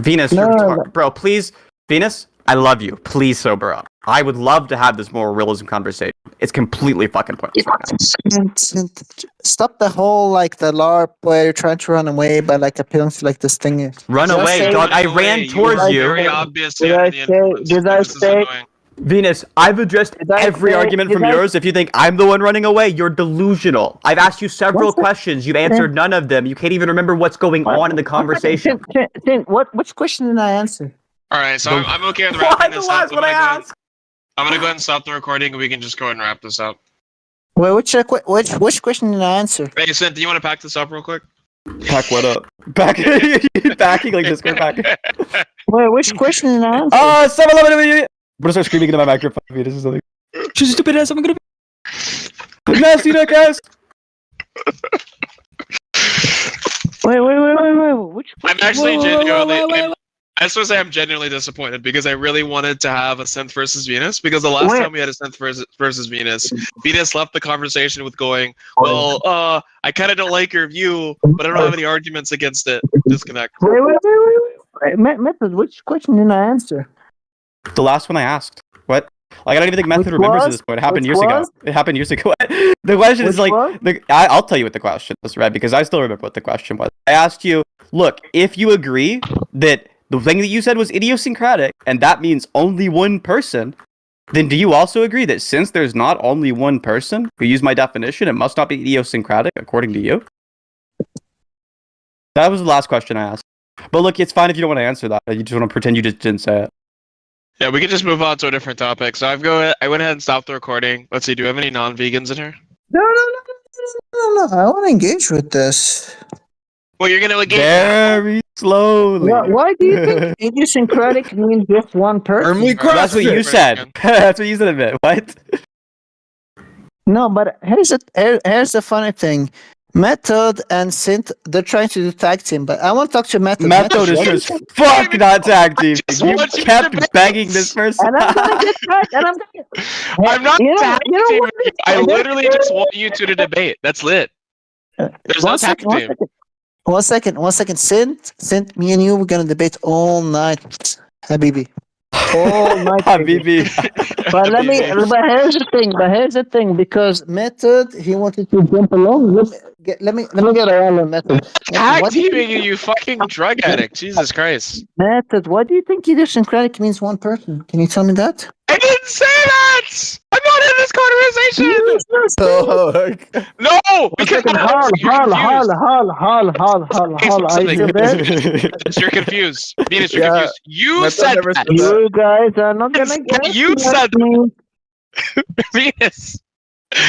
Venus, No, you're no, retarded. Bro, please, Venus, I love you. Please sober up. I would love to have this moral realism conversation. It's completely fucking pointless right now. Stop the whole like the LARP where you're trying to run away by like appealing to like this thing. Run Just away, say- dog. I Running ran away, towards were you. Very obvious. Did Yeah, I the say- influence. did I This is say- annoying. Venus, I've addressed Did I every say- argument did from I- yours. If you think I'm the one running away, you're delusional. I've asked you several What's that? questions. You've answered none of them. You can't even remember what's going on in the conversation. Which question did I answer? All right, so I'm okay with What? wrapping The this last up. one I asked. I'm gonna go ahead and stop the recording, and we can just go ahead and wrap this up. Wait, which question did I answer? Hey, Sinthe, do you want to pack this up real quick? Pack what up? Backing like this. Wait, which question did I answer? 7-Eleven. I'm gonna start screaming into my microphone. Venus is something. She's stupid ass. I'm gonna. Nasty duckass. Wait. Which? I'm actually Whoa, genuinely. wait. I just want to say I'm genuinely disappointed because I really wanted to have a Synth versus Venus because the last Wait. time we had a Synth versus Venus, Venus left the conversation with going, well, I kind of don't like your view, but I don't have any arguments against it. Disconnect. Wait. Method, which question did I answer? The last one I asked. What? Like I don't even think Method Which remembers at was? this point. It happened Which years ago. was? It happened years ago. The question is Which like, was? I'll tell you what the question was, right? Because I still remember what the question was. I asked you, look, if you agree that the thing that you said was idiosyncratic, and that means only one person, then do you also agree that since there's not only one person who used my definition, it must not be idiosyncratic according to you? That was the last question I asked. But look, it's fine if you don't want to answer that. You just want to pretend you just didn't say it. Yeah, we can just move on to a different topic. So I went ahead and stopped the recording. Let's see, do we have any non-vegans in here? No. I want to engage with this. Well, you're gonna engage. Very slowly. Why do you think idiosyncratic means just one person? That's what you said. That's what you said a bit. What? No, but here's the funny thing. Method and Sinthe, they're trying to do tag team, but I want to talk to Method. Method is just fuck not tag team. You kept begging this person. And I'm gonna get back, and I'm not tag teaming you. I literally just want you two to debate. That's lit. There's no tag team. One second. Sinthe, me and you, we're gonna debate all night, Habibi. All night, Habibi. But here's the thing. Because Method, he wanted to jump along. Let me get around on Method. Tag teaming you fucking drug addict. Jesus Christ. Method, what do you think idiosyncratic means one person? Can you tell me that? I didn't say that! I'm not in this conversation! No! Because you're confused. Venus, you're confused. You said that. You guys are not gonna get You said me. Venus.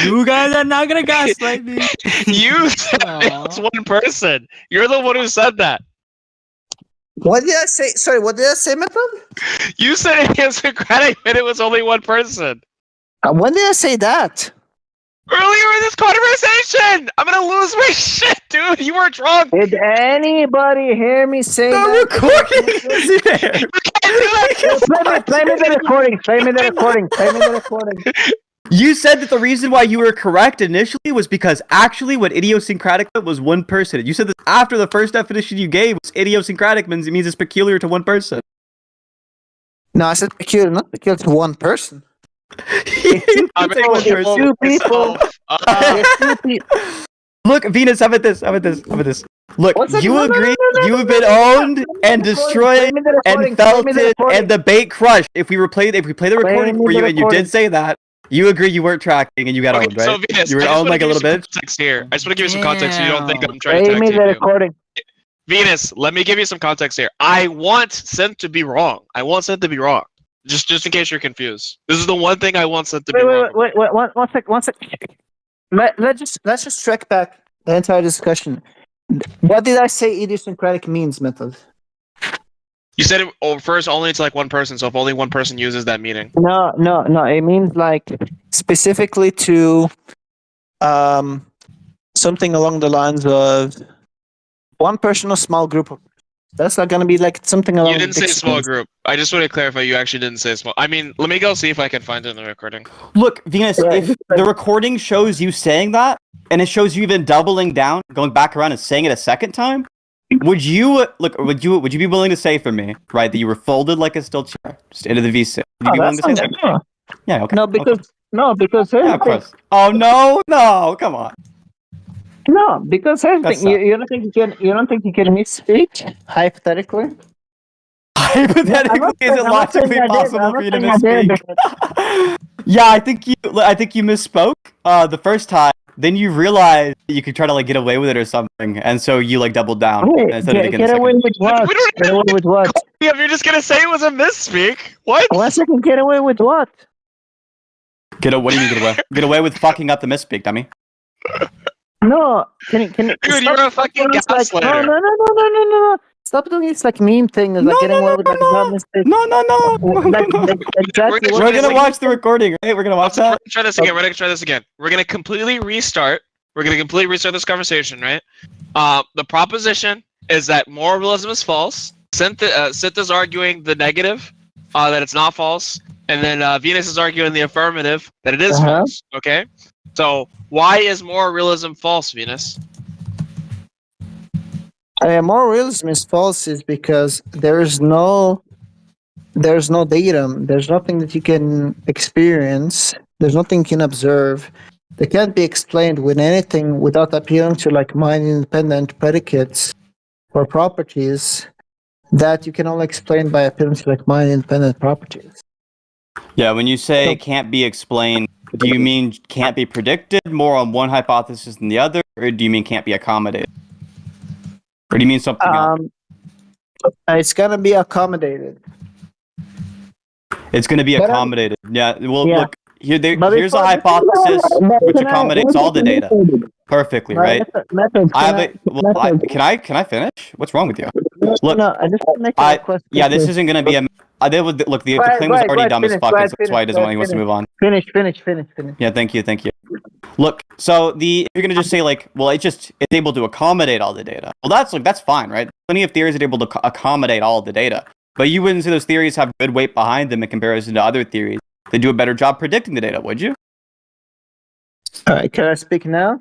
You guys are not gonna gaslight me. You said it was one person. You're the one who said that. What did I say? Sorry, what did I say, Method? You said idiosyncratic and it was only one person. When did I say that? Earlier in this conversation! I'm gonna lose my shit, dude! You were drunk! Did anybody hear me say that? The recording is there! Play me the recording. You said that the reason why you were correct initially was because actually what idiosyncratic meant was one person. You said this after the first definition you gave was idiosyncratic means it's peculiar to one person. No, I said peculiar, not peculiar to one person. Two people. Look, Venus, how about this? Look, you agree you have been owned and destroyed and felted and the bait crushed. If we play the recording for you and you did say that, you agree you weren't tracking and you got owned, right? So Venus, you were owned like a little bit. Here. I just want to give you some context so you don't think I'm trying to tag team you. Venus, let me give you some context here. I want Sinthe to be wrong. Just in case you're confused. This is the one thing I want Sinthe to be wrong. Wait, one sec. Let's just track back the entire discussion. What did I say idiosyncratic means, Method? You said it first only to like one person, so if only one person uses that meaning. No. It means like specifically to something along the lines of one person or small group of. That's not gonna be like something along. You didn't say small group. I just want to clarify. You actually didn't say small. I mean, let me go see if I can find it in the recording. Look, Venus, if the recording shows you saying that, and it shows you even doubling down, going back around and saying it a second time, would you be willing to say for me, right, that you were folded like a steel chair, just into the V6? Would you be willing to say that? No. Yeah. Okay. No, because yeah, of course. Oh no, come on. No, because here's the thing. You don't think you can misspeak hypothetically? Hypothetically, is it logically possible for you to misspeak? Yeah, I think you misspoke the first time. Then you realized that you could try to like get away with it or something, and so you like doubled down instead of get away with what? Get away with what? You're just gonna say it was a misspeak? What? 1 second. Get away with what? What do you mean get away? Get away with fucking up the misspeak, dummy. No, can Dude, you're a fucking gaslighter. No. Stop doing this like meme thing. Like getting away with like bad mistake. No. Exactly. We're gonna watch the recording, right? We're gonna watch that. We're gonna try this again. We're gonna completely restart. This conversation, right? The proposition is that moral realism is false. Sinthe is arguing the negative, that it's not false, and then Venus is arguing the affirmative that it is false. Okay. So why is moral realism false, Venus? Moral realism is false is because there's no datum. There's nothing that you can experience. There's nothing you can observe. They can't be explained with anything without appealing to like mind-independent predicates or properties that you can only explain by appealing to like mind-independent properties. Yeah, when you say can't be explained, do you mean can't be predicted more on one hypothesis than the other, or do you mean can't be accommodated? Or do you mean something else? It's gonna be accommodated. It's going to be But, accommodated. Yeah, well, yeah. look, here's a before- hypothesis but which can I- accommodates all the data perfectly, right? Method, I have can I finish? What's wrong with you? Look, no, I just want to make a request. yeah, this isn't going to be a. Look, the claim was already dumb as fuck, and so that's why he doesn't want. He wants to move on. Finish. Yeah, thank you. Look, so if you're gonna just say like, well, it's able to accommodate all the data. Well, that's fine, right? Plenty of theories are able to accommodate all the data, but you wouldn't say those theories have good weight behind them in comparison to other theories that do a better job predicting the data, would you? All right, can I speak now?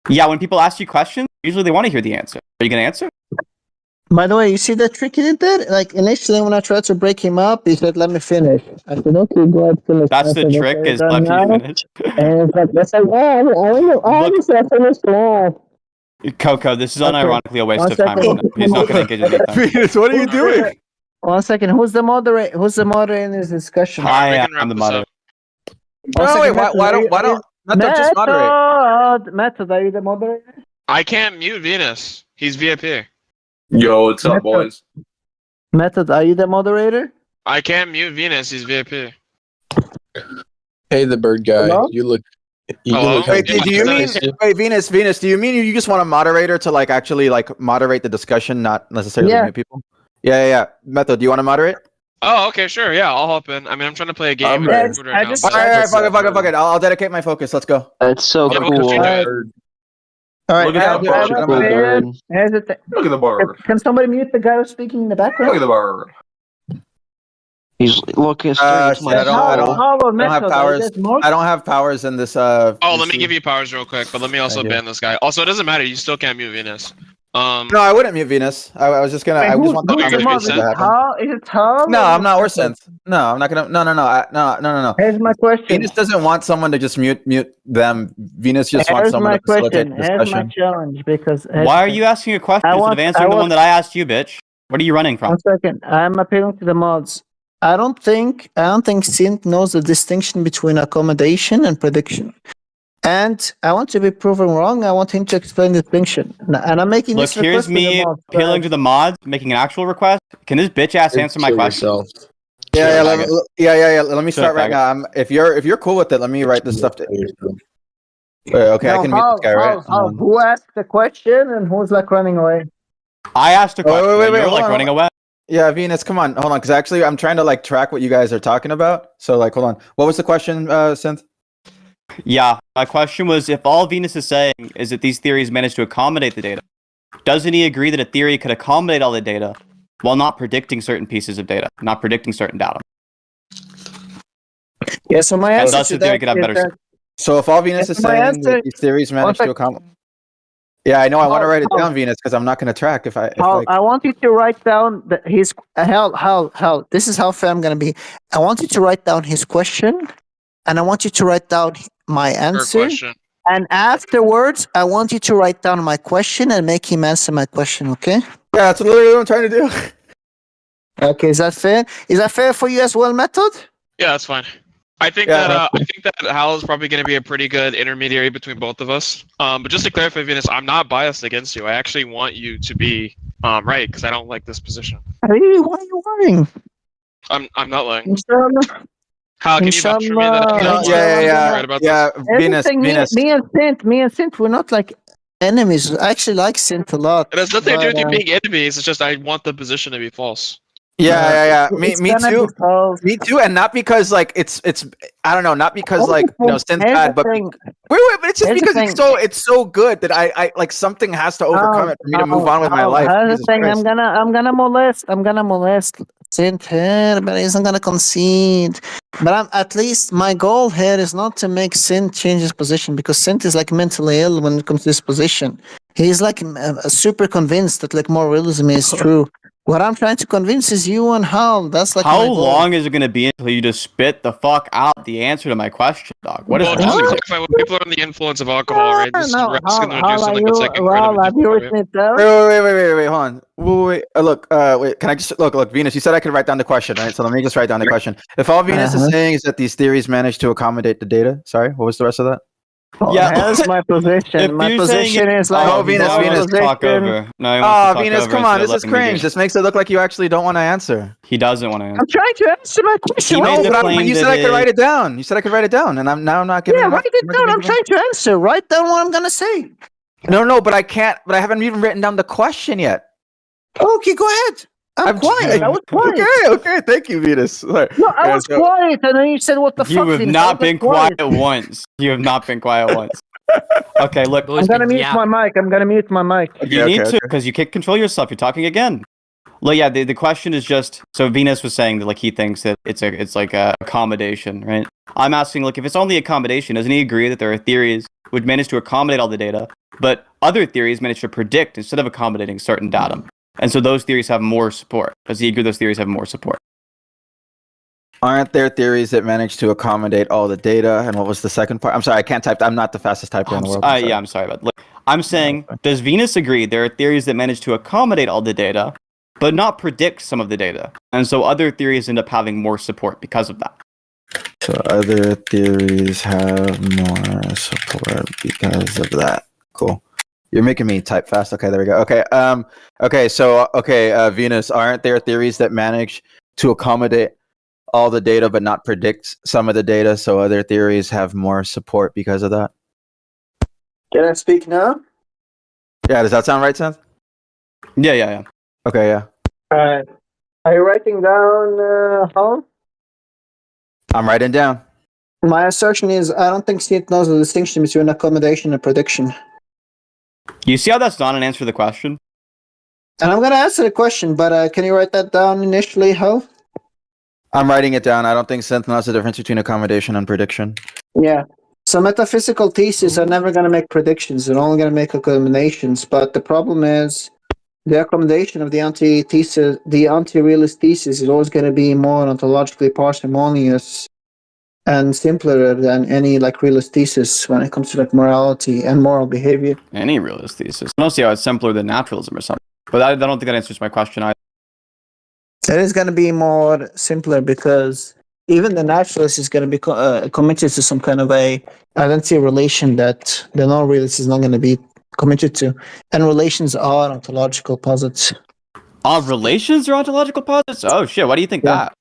Yeah, when people ask you questions, usually they want to hear the answer. Are you gonna answer? By the way, you see that trick he did there? Like initially when I tried to break him up, he said, "Let me finish." I said, "Okay, go ahead, finish." That's the trick, is let you finish. And it's like, that's like, I finished now. Coco, this is unironically a waste One of time. second. He's not gonna engage in anything. Venus, what are you doing? 1 second. Who's the moderator? Who's the moderator in this discussion? I we am can wrap the this moderator. up. No, wait, why don't Method just moderate? Method, are you the moderator? I can't mute Venus. He's VIP. Yo, what's up, Method. boys? Method, are you the moderator? I can't mute Venus. He's VIP. Hey, the bird guy. Hello? You look. You Hello? look Wait, do you mean? Nice. Wait, Venus, do you mean you just want a moderator to like actually like moderate the discussion, not necessarily Yeah. mute people? Yeah. Method, do you want to moderate? Oh, okay, sure. Yeah, I'll hop in. I mean, I'm trying to play a game. I'm with ready. Twitter I accounts. just- All right, fuck it. I'll dedicate my focus. Let's go. That's so Yeah, cool. because you do it. All right, Look at that I bird. don't care. Look at the bird. Can somebody mute the guy who's speaking in the Look background? at the bird. He's look his I don't have powers. I don't have powers in this. Oh, let me PC. give you powers real quick, but let me also Thank you. ban this guy. Also, it doesn't matter. You still can't mute Venus. No, I wouldn't mute Venus. I was just gonna. I just want the who's the conversation to mod? happen. How is it how? No, I'm not. Or synth. No, I'm not gonna. No. Here's my question. Venus doesn't want someone to just mute them. Venus just wants Here's someone my to facilitate question. the Here's my discussion. challenge because Why are you asking a question instead of answering the one that I asked you, bitch? What are you running from? 1 second. I'm appealing to the mods. I don't think Sint knows the distinction between accommodation and prediction. And I want to be proven wrong. I want him to explain the distinction. And I'm making Look, this here's request to the me mods. appealing to the mods, making an actual request. Can this bitch ass answer my question? Yeah. Faggot. Let me Sure, start right faggot. now. If you're cool with it, let me write this stuff. Okay, I No, can mute this guy, right? who asked the question and who's like running away? I asked a question. wait, and you're hold like on, running hold away. Yeah, Venus, come on, hold on, because actually I'm trying to like track what you guys are talking about. So like, hold on. What was the question, Synth? Yeah, my question was if all Venus is saying is that these theories manage to accommodate the data, doesn't he agree that a theory could accommodate all the data while not predicting certain pieces of data, not predicting certain data? Yeah, so my And answer thus to the theory that could have is better. that So if all Venus is my saying answer- that these theories manage to sec. accommodate. Yeah, I know. I want to write it Hal. down, Venus, because I'm not going to track if I. If, Hal, like, I want you to write down his Hal. This is how fair I'm gonna be. I want you to write down his question, and I want you to write down my Fair answer. question. And afterwards, I want you to write down my question and make him answer my question. Okay? yeah, that's literally what I'm trying to do. Okay. Is that fair? Is that fair for you as well, Method? Yeah, that's fine. I think that Hal is probably going to be a pretty good intermediary between both of us. But just to clarify, Venus, I'm not biased against you. I actually want you to be right because I don't like this position. Really? Why are you worrying? I'm not lying. Inshallah. Hal, can you vouch for me that Inshallah. I'm yeah, right about yeah. this? Venus, Everything, Venus. me and Sint, we're not like enemies. I actually like Sint a lot. It has nothing to do with you but, being enemies. It's just I want the position to be false. Yeah. it's Me gonna too. be false. Me too, and not because like it's I don't know, not because like Synth's Here's bad, the but thing. wait, but it's just Here's the because thing. it's so good that I like something has to overcome it for me to move on with my life. Here's the Jesus thing. Christ. I'm gonna molest Sint here, but he's not gonna concede. But at least my goal here is not to make Sint change his position because Sint is like mentally ill when it comes to this position. He's like super convinced that like more realism is true. What I'm trying to convince is you and Hal. That's like How my goal. long is it going to be until you just spit the fuck out the answer to my question? dog. What is Well, wrong just to with you? clarify, when people are under the influence of alcohol, right? Just No, asking them to do how are something you? that's like Well, have you incredibly. written it down? Wait, hold on. Wait, wait, can I just look, Venus, you said I could write down the question, right? So let me just write down the question. If all Venus is saying is that these theories manage to accommodate the data, sorry, what was the rest of that? Well, here's my position. If My you're saying position is like Oh, Venus, he wants to talk position. over. No, he wants to talk Venus, over come on, instead of this is letting me cringe. do- This makes it look like you actually don't want to answer. He doesn't want to answer. I'm trying to answer my question. He Why made you- the claim You said that I could it- write it down. You said I could write it down, and I'm not giving. Yeah, enough- write it down. I'm trying to answer. Write down what I'm gonna say. No, but I can't. But I haven't even written down the question yet. Okay, go ahead. I'm quiet. I was quiet. Okay. Thank you, Venus. No, I was quiet, and then you said, "What the You fuck?" have Venus? not I was been quiet once. You have not been quiet once. Okay, look. I'm gonna mute my mic. You need to, because you can't control yourself. You're talking again. Well, yeah. The question is just so Venus was saying that like he thinks that it's like a accommodation, right? I'm asking like if it's only accommodation, doesn't he agree that there are theories which manage to accommodate all the data, but other theories manage to predict instead of accommodating certain data, and so those theories have more support? Does he agree those theories have more support? Aren't there theories that manage to accommodate all the data? And what was the second part? I'm sorry, I can't type. I'm not the fastest typer in the world. Yeah, I'm sorry about that. Look, I'm saying, does Venus agree there are theories that manage to accommodate all the data, but not predict some of the data? And so other theories end up having more support because of that. So other theories have more support because of that. Cool. You're making me type fast. Okay, there we go. Okay. Venus, aren't there theories that manage to accommodate all the data but not predict some of the data, so other theories have more support because of that? Can I speak now? Yeah, does that sound right, Sinthe? Yeah. Okay, yeah. Alright. Are you writing down how? I'm writing down. My assertion is I don't think Sinthe knows the distinction between accommodation and prediction. You see how that's not an answer to the question? And I'm gonna answer the question, but can you write that down initially, how? I'm writing it down. I don't think Sinthe knows the difference between accommodation and prediction. Yeah. So metaphysical theses are never going to make predictions. They're only going to make accommodations. But the problem is the accommodation of the anti-thesis, the anti-realist thesis is always going to be more ontologically parsimonious and simpler than any like realist thesis when it comes to like morality and moral behavior. Any realist thesis. I don't see how it's simpler than naturalism or something. But I don't think that answers my question either. It is going to be more simpler because even the naturalist is going to be committed to some kind of a identity relation that the non-realist is not going to be committed to. And relations are ontological posits. Relations are ontological posits? Oh shit, why do you think that?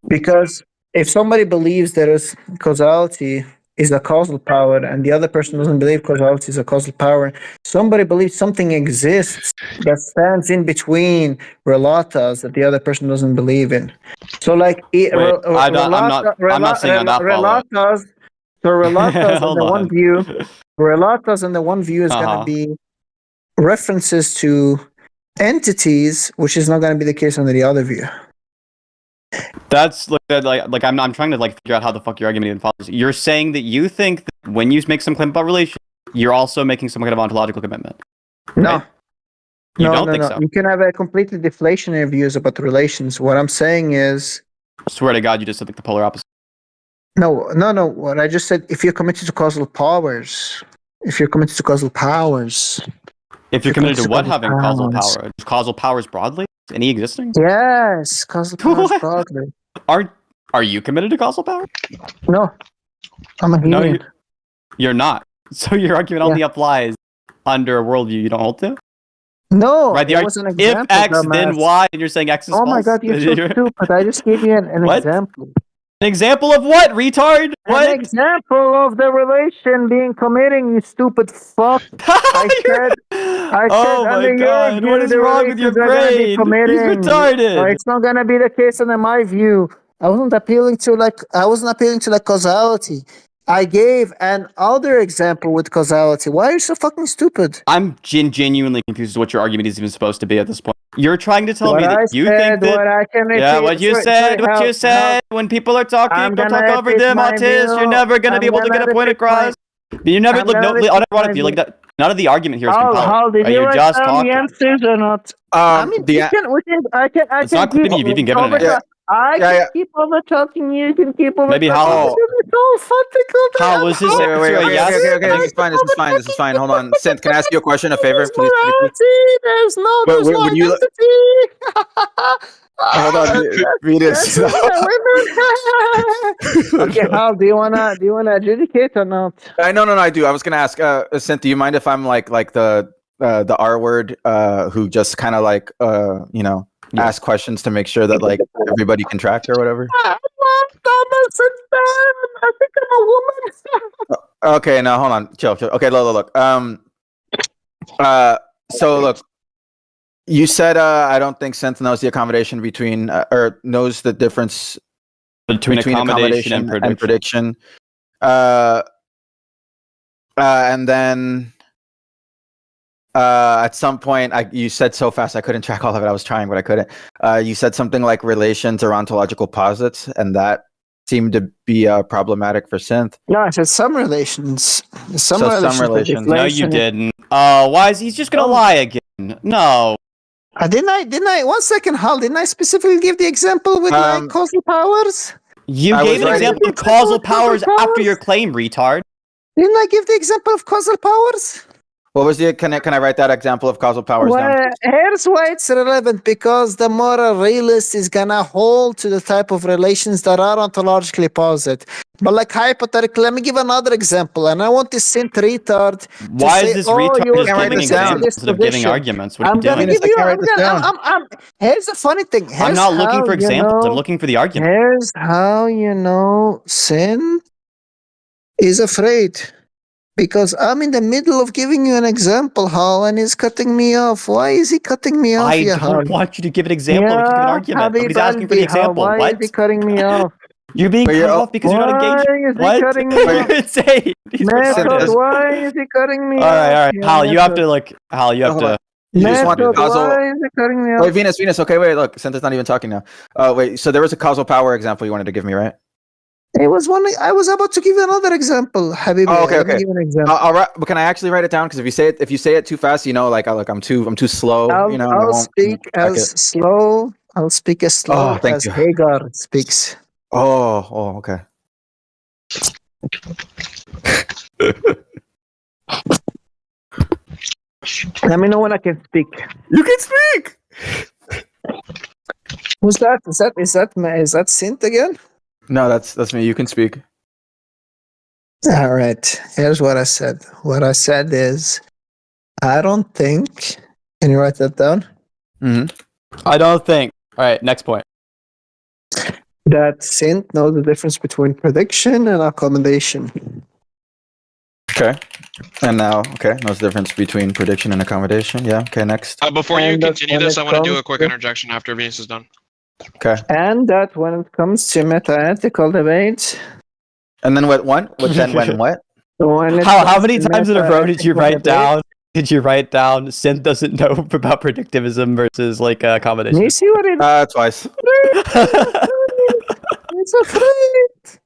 Because if somebody believes there is causality is a causal power and the other person doesn't believe causality is a causal power, somebody believes something exists that stands in between relatas that the other person doesn't believe in. So like I'm not saying on that relatas, so relatas in the one view, relatas in the one view is going to be references to entities, which is not going to be the case under the other view. That's like I'm trying to like figure out how the fuck your argument even follows. You're saying that you think that when you make some claim about relation, you're also making some kind of ontological commitment. No. Right? You don't think so? You can have a completely deflationary views about relations. What I'm saying is, I swear to God, you just said like the polar opposite. No. What I just said, if you're committed to causal powers, If you're committed to what having causal power? Causal powers broadly? Any existing? Yes, causal powers broadly. Are you committed to causal power? No. I'm a human. No, you're not. So your argument only applies under a worldview you don't hold to? No, right, it was an example. If X, then Y, and you're saying X is false? Oh my God, you're so stupid. I just gave you an example. An example of what, retard? What? An example of the relation being committing, you stupid fuck. I said oh my God, what is wrong with your brain? He's retarded. It's not gonna be the case under my view. I wasn't appealing to causality. I gave an other example with causality. Why are you so fucking stupid? I'm genuinely confused as what your argument is even supposed to be at this point. You're trying to tell me that you think that what you said when people are talking, don't talk over them, autist. You're never gonna be able to get a point across. You never look. No, I don't want to feel like that. None of the argument here is compelling. Did you write down the answers or not? I can. It's not clear you've even given an answer. I can keep over talking. You can keep over Maybe talking. How was his Wait, answer a yes? okay. This is fine. Hold on. Sint, can I ask you a question, a favor? Please. There's no Would you- identity. Hold on, Venus. Okay, Hal, do you wanna adjudicate or not? No, I do. I was gonna ask, Sint, do you mind if I'm like the R word, who just kind of like ask questions to make sure that like everybody can track or whatever? I think I'm a woman. Okay, now hold on, chill. Okay, look. So look, you said I don't think Sint knows the accommodation between or knows the difference between accommodation and prediction. And then at some point, you said so fast I couldn't track all of it. I was trying, but I couldn't. You said something like relations or ontological posits, and that seemed to be problematic for Sint. No, I said some relations. Some relations. No, you didn't. Why is he's just gonna lie again? No. Didn't I? 1 second, Hal. Didn't I specifically give the example with like causal powers? You gave an example of causal powers after your claim, retard. Didn't I give the example of causal powers? What was the? Can I write that example of causal powers down? Well, here's why it's relevant, because the moral realist is gonna hold to the type of relations that are ontologically posit. But like hypothetically, let me give another example, and I want this Sint retard. Why is this retard just giving examples instead of giving position. arguments? What are I'm you gonna doing? give you. Here's the funny thing. I'm not looking for examples. I'm looking for the argument. Here's how you know Sint is afraid. Because I'm in the middle of giving you an example, Hal, and he's cutting me off. Why is he cutting me off? I don't want you to give an example. I want you to give an argument. Nobody's asking for the example. Why What? is he cutting me off? You're being cut off because you're not engaged. Why is he cutting me off? You're insane. Method, why is he cutting me all right. Hal, you have to Hal, you have to. You just want Method, causal. why is he cutting me off? Wait, Venus. Okay, wait. Look, Sint is not even talking now. Wait. So there was a causal power example you wanted to give me, right? It was one. I was about to give you another example, Habibi. Oh, okay. Let me give you an example. All right, but can I actually write it down? Because if you say it too fast, I'm too slow. I'll speak as slow. I'll speak as slow as Hagar speaks. Oh, okay. Let me know when I can speak. You can speak. Who's that? Is that Sint again? No, that's me. You can speak. All right. Here's what I said. What I said is, I don't think. Can you write that down? Mm-hmm. I don't think. All right. Next point. That Sint knows the difference between prediction and accommodation. Okay. And now, knows the difference between prediction and accommodation. Yeah. Okay. Next. Before you continue this, I want to do a quick interjection after Venus is done. Okay. And that when it comes to meta-ethical debates. And then what? Then when what? How many times in a row did you write down? Did you write down? Sint doesn't know about predictivism versus like accommodation. You see what it? Twice. It's afraid.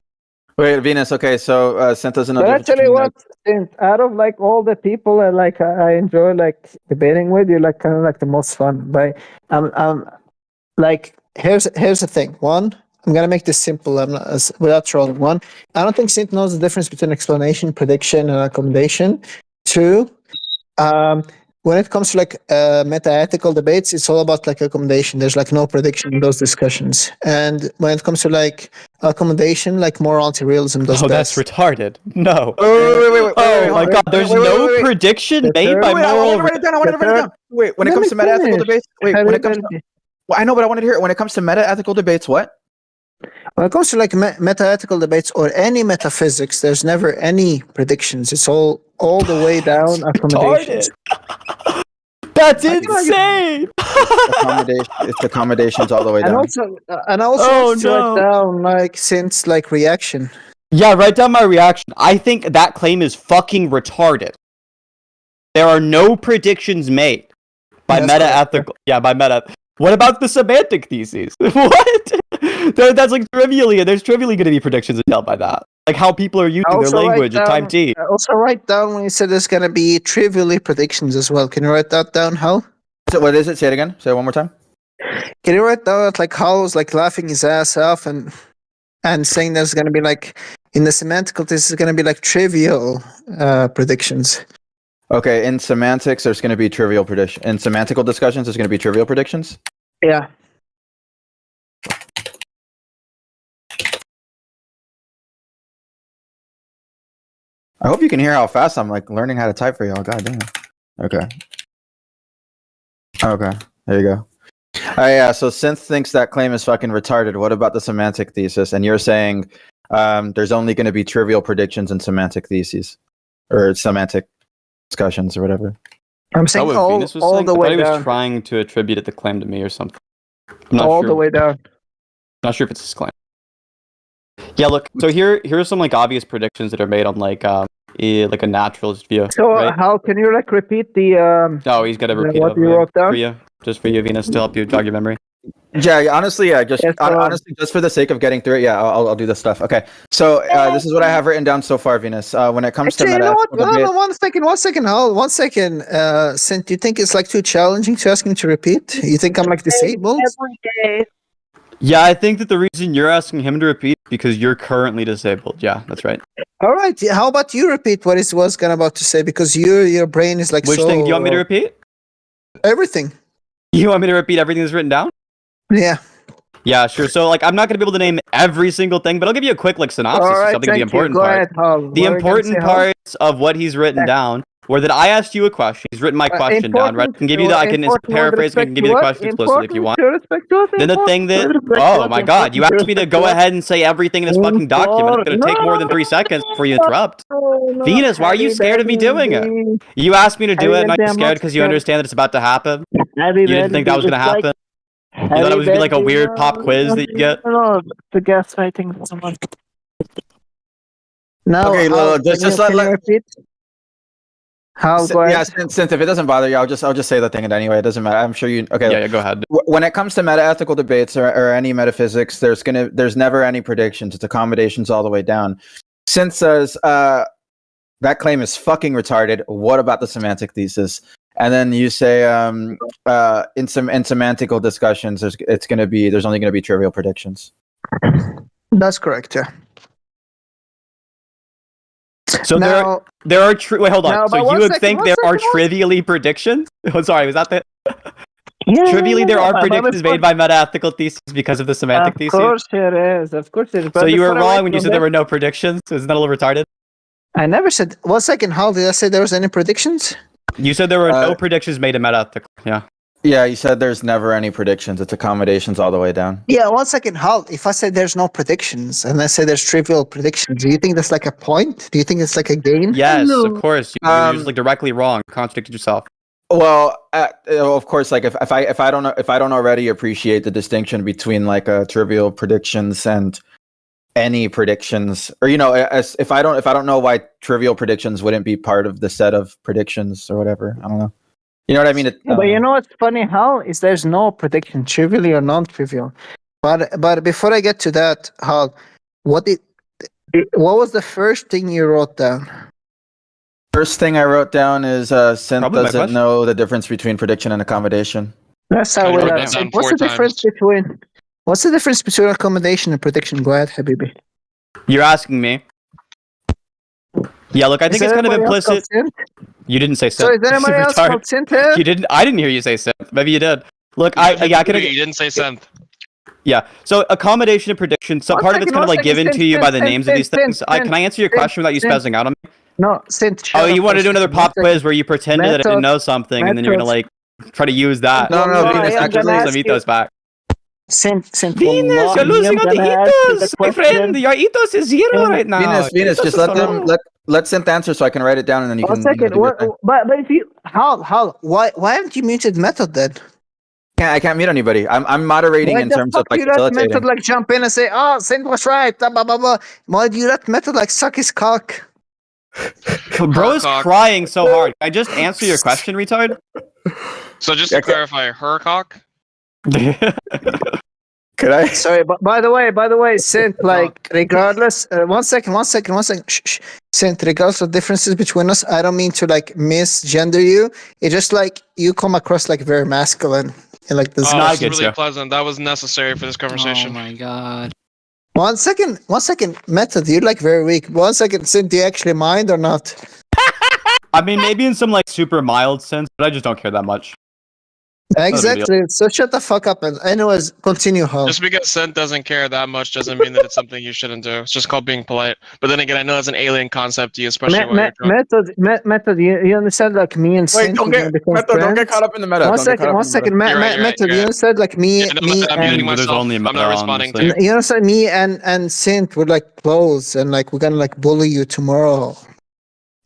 Wait, Venus. Okay, so Sint doesn't know. But actually, what Sint? Out of like all the people I enjoy like debating with, you're like kind of like the most fun. But like here's the thing. One, I'm gonna make this simple. I'm not without trolling. One, I don't think Sint knows the difference between explanation, prediction, and accommodation. Two, when it comes to like meta-ethical debates, it's all about like accommodation. There's like no prediction in those discussions. And when it comes to like accommodation, like moral anti-realism does. Oh, that's retarded. No. Wait. Oh my god, there's no prediction made by moral. I want to write it down. Wait, when it comes to meta-ethical debates, when it comes to, well, I know, but I wanted to hear it. When it comes to meta-ethical debates, what? When it comes to like meta-ethical debates or any metaphysics, there's never any predictions. It's all the way down accommodations. That's insane. It's accommodations all the way down. And also write down like Sint's like reaction. Yeah, write down my reaction. I think that claim is fucking retarded. There are no predictions made by meta-ethical. Yeah, by meta. What about the semantic theses? What? That's like there's trivially going to be predictions held by that. Like how people are using their language at time t. Also write down when you said there's going to be trivially predictions as well. Can you write that down, Hal? So what is it? Say it again. Say it one more time. Can you write down like Howl's like laughing his ass off and saying there's gonna be like in the semantical this is gonna be like trivial predictions. Okay, in semantics, there's going to be trivial prediction. In semantical discussions, there's going to be trivial predictions. Yeah. I hope you can hear how fast I'm like learning how to type for y'all. God damn. Okay. Okay. There you go. Yeah. So Sinthe thinks that claim is fucking retarded. What about the semantic thesis? And you're saying there's only going to be trivial predictions in semantic theses or semantic discussions or whatever. I'm saying all the way I thought he was down. trying to attribute the claim to me or something. I'm not All sure. the way down. Not sure if it's his claim. Yeah, look. So here's some like obvious predictions that are made on like a naturalist view. So right? how can you like repeat the Oh, he's gonna repeat what it you wrote down? for you, just for you, Venus, to help you jog your memory. Yeah, honestly, yeah. Just Yes, honestly, just for the sake of getting through it, yeah, I'll do this stuff. Okay, so this is what I have written down so far, Venus. When it comes Actually, to you know what? meta, No, one second, hold 1 second. Sint, do you think it's like too challenging to ask him to repeat? You think I'm like disabled? Every day. Yeah, I think that the reason you're asking him to repeat is because you're currently disabled. Yeah, that's right. All right. How about you repeat what he was about to say? Because your brain is like Which so. thing do you want me to repeat? Everything. You want me to repeat everything that's written down? Yeah. Yeah, sure. So like, I'm not gonna be able to name every single thing, but I'll give you a quick like synopsis All of right, something of the thank you. important Go part. ahead, Hal. The What are you gonna important say, Hal? parts of what he's written down were that I asked you a question. He's written my question down, right? I can give you I can paraphrase. I can give you the question explicitly if you want. Then the thing that, oh my God, you asked me to go ahead and say everything in this fucking document. It's gonna take more than 3 seconds before you interrupt. Venus, why are you scared of me doing it? You asked me to do it, and I'm scared because you understand that it's about to happen. You didn't think that was gonna happen. You thought it was gonna be like a weird pop quiz that you get. No, the gaslighting someone. No. Okay, Hal, just can you let. repeat? Hal, go Yeah, ahead. since if it doesn't bother you, I'll just say the thing anyway. It doesn't matter. I'm sure you. Okay. Yeah, go ahead. When it comes to meta-ethical debates or any metaphysics, there's never any predictions. It's accommodations all the way down. Since says that claim is fucking retarded. What about the semantic thesis? And then you say in semantical discussions, there's only gonna be trivial predictions. That's correct. Yeah. So Now- there are wait, hold on. Now, So but one you would second, think one there are second, trivially predictions? Oh, sorry, was that the Yeah, there are but predictions before- made by meta-ethical theses because of the semantic thesis? Of course it is. Of course it is. So But you were before I wrong went when you to said there that- were no predictions? Isn't that a little retarded? I never said. 1 second. How did I say there was any predictions? You said there were no predictions made in meta-ethical. Yeah. Yeah, you said there's never any predictions. It's accommodations all the way down. Yeah. 1 second. How? If I said there's no predictions and I say there's trivial predictions, do you think that's like a point? Do you think it's like a game? Yes, of course. You're just like Um, directly wrong. Contradicted yourself. Well, of course, like if I don't already appreciate the distinction between like trivial predictions and any predictions, or if I don't know why trivial predictions wouldn't be part of the set of predictions or whatever. I don't know. You know what I mean? Yeah, but you know what's funny? How is there's no prediction, trivially or non-trivial. But before I get to that, Hal, what was the first thing you wrote down? First thing I wrote down is Sinthe Probably my doesn't question. know the difference between prediction and accommodation. Let's start with wrote that. that down What's 4 the difference between accommodation and prediction? Go ahead, Habibi. You're asking me. Yeah, look, I think Is it's kind of anybody else called implicit. Sinthe? You didn't say So Sinthe. is there anybody else Retard. called Sinthe? You didn't. I didn't hear you say Sinthe. Maybe you did. Look, I could. You didn't say Sinthe. Yeah. So accommodation and prediction. So part of it's kind of like given to you by the names of these things. Can I answer your question without you spazzing out on me? No, Sinthe. Oh, you want to do another pop quiz where you pretended that I didn't know something, and then you're gonna like try to use that. No, Venus, Actually, actually- some ethos back. Sinthe. Venus, you're losing on the ethos, my friend. Your ethos is zero right now. Venus, just let Sinthe answer so I can write it down and then you 1 can. second. do your thing. But if you Hal, why haven't you muted Method then? I can't mute anybody. I'm moderating Why in the terms of fuck like you let facilitating. Method like jump in and say, "Oh, Sinthe was right." Blah blah blah blah. Why do you let Method like suck his cock? Bro is Cock. crying so hard. Can I just answer your question, retard? So just to clarify, her cock? Could I? Sorry, but by the way, Sinthe, like, regardless, 1 second. Shh. Sinthe, regardless of differences between us, I don't mean to like misgender you. It's just like you come across like very masculine. in like this. Oh, I it's get really you. pleasant. That was necessary for this conversation. Oh my god. 1 second, Method, you're like very weak. 1 second, Sint, do you actually mind or not? I mean, maybe in some like super mild sense, but I just don't care that much. Exactly. So shut the fuck up. And anyways, continue, Hal. Just because Sint doesn't care that much doesn't mean that it's something you shouldn't do. It's just called being polite. But then again, I know it's an alien concept to you, especially when you're drunk. Method, you understand like me and Wait, Sint. don't get caught up in the meta. One Don't get caught up in the second, meta. You're right, Method, you're you right. said like me, Yeah, no, me I'm muting and There's myself. only I'm not meta, responding to honestly. you. you know, so me and Sint would like close and like we're gonna like bully you tomorrow.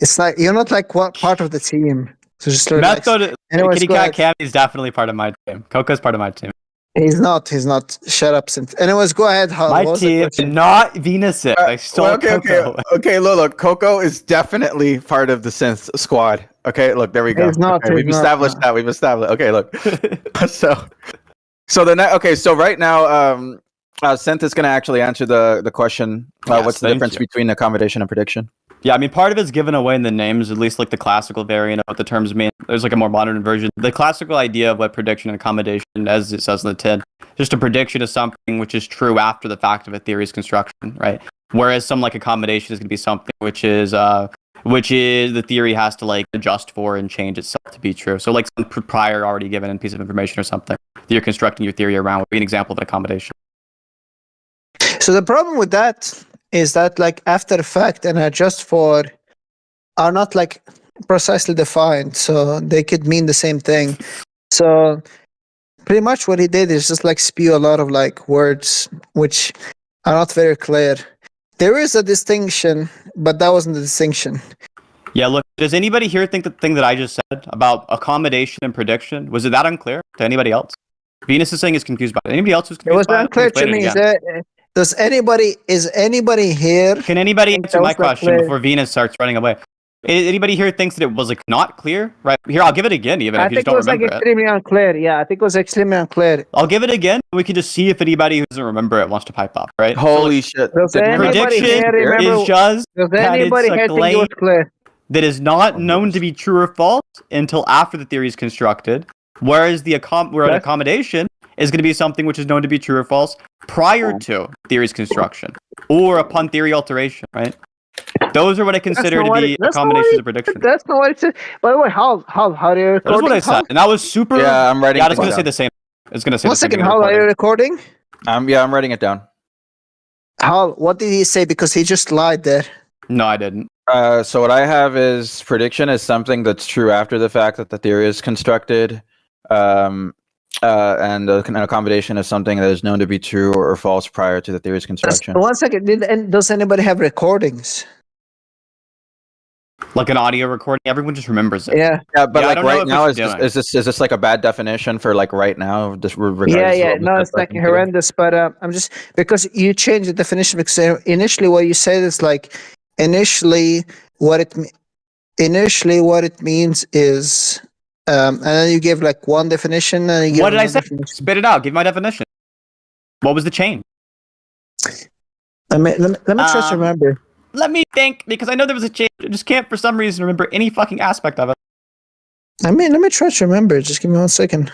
It's like you're not like what part of the team. So just relax. Method, Anyways, Kitty go Cat ahead. Cammy is definitely part of my team. Coco's part of my team. He's not. Shut up, Sint. Anyways, go ahead, Hal. My What was the team, question? not Venus. I stole Well, okay, Coco. okay. Look, Coco is definitely part of the synth squad. Okay, look, there we go. He's not, Okay, he's we've not, established no. that. We've established. Okay, look. So right now, synth is going to actually answer the question. Yes, What's the thank difference you. between accommodation and prediction? Yeah, I mean, part of it's given away in the names, at least like the classical variant of what the terms mean. There's like a more modern version. The classical idea of what prediction and accommodation, as it says in the tin, just a prediction is something which is true after the fact of a theory's construction, right? Whereas some like accommodation is going to be something which is the theory has to like adjust for and change itself to be true. So like some prior already given piece of information or something that you're constructing your theory around would be an example of an accommodation. So the problem with that is that like after effect and adjust for are not like precisely defined, so they could mean the same thing. So pretty much what he did is just like spew a lot of like words which are not very clear. There is a distinction, but that wasn't the distinction. Yeah, look, does anybody here think the thing that I just said about accommodation and prediction, was it that unclear to anybody else? Venus is saying it's confused by it. Anybody else who's It confused was by unclear it? to me. Is anybody here? Can anybody answer that my was not question clear? before Venus starts running away? Anybody here thinks that it was like not clear? Right here, I'll give it again, even I if you think just it don't was like remember it. extremely unclear. Yeah, I think it was extremely unclear. I'll give it again. We can just see if anybody who doesn't remember it wants to pipe up, right? Holy shit! Does anybody prediction here remember? is just Does that anybody it's a here think it was claim clear? that is not known to be true or false until after the theory is constructed, whereas an accommodation is going to be something which is known to be true or false prior to theory's construction or upon theory alteration, right? Those are what I consider to be accommodations of prediction. That's not what it said. By the way, how are you recording? That's what I said, and that was super. Yeah, I'm writing. Yeah, I was going to things say down. the same. It's going to say 1 the same second, thing in the how are you recording. recording? Yeah, I'm writing it down. How? What did he say? Because he just lied there. No, I didn't. So what I have is prediction is something that's true after the fact that the theory is constructed, and an accommodation is something that is known to be true or false prior to the theory's construction. 1 second. Does anybody have recordings? Like an audio recording, everyone just remembers it. Yeah. Yeah, but Yeah, I like don't know right if now, it's is this like a bad definition for like right now? Just Yeah. No, it's like horrendous. But I'm just because you changed the definition because initially what you said is like initially what it means is and then you gave like one definition and you gave What did I another say? definition. Spit it out. Give my definition. What was the change? Let me try to remember. Let me think, because I know there was a change. I just can't, for some reason, remember any fucking aspect of it. Let me try to remember. Just give me 1 second.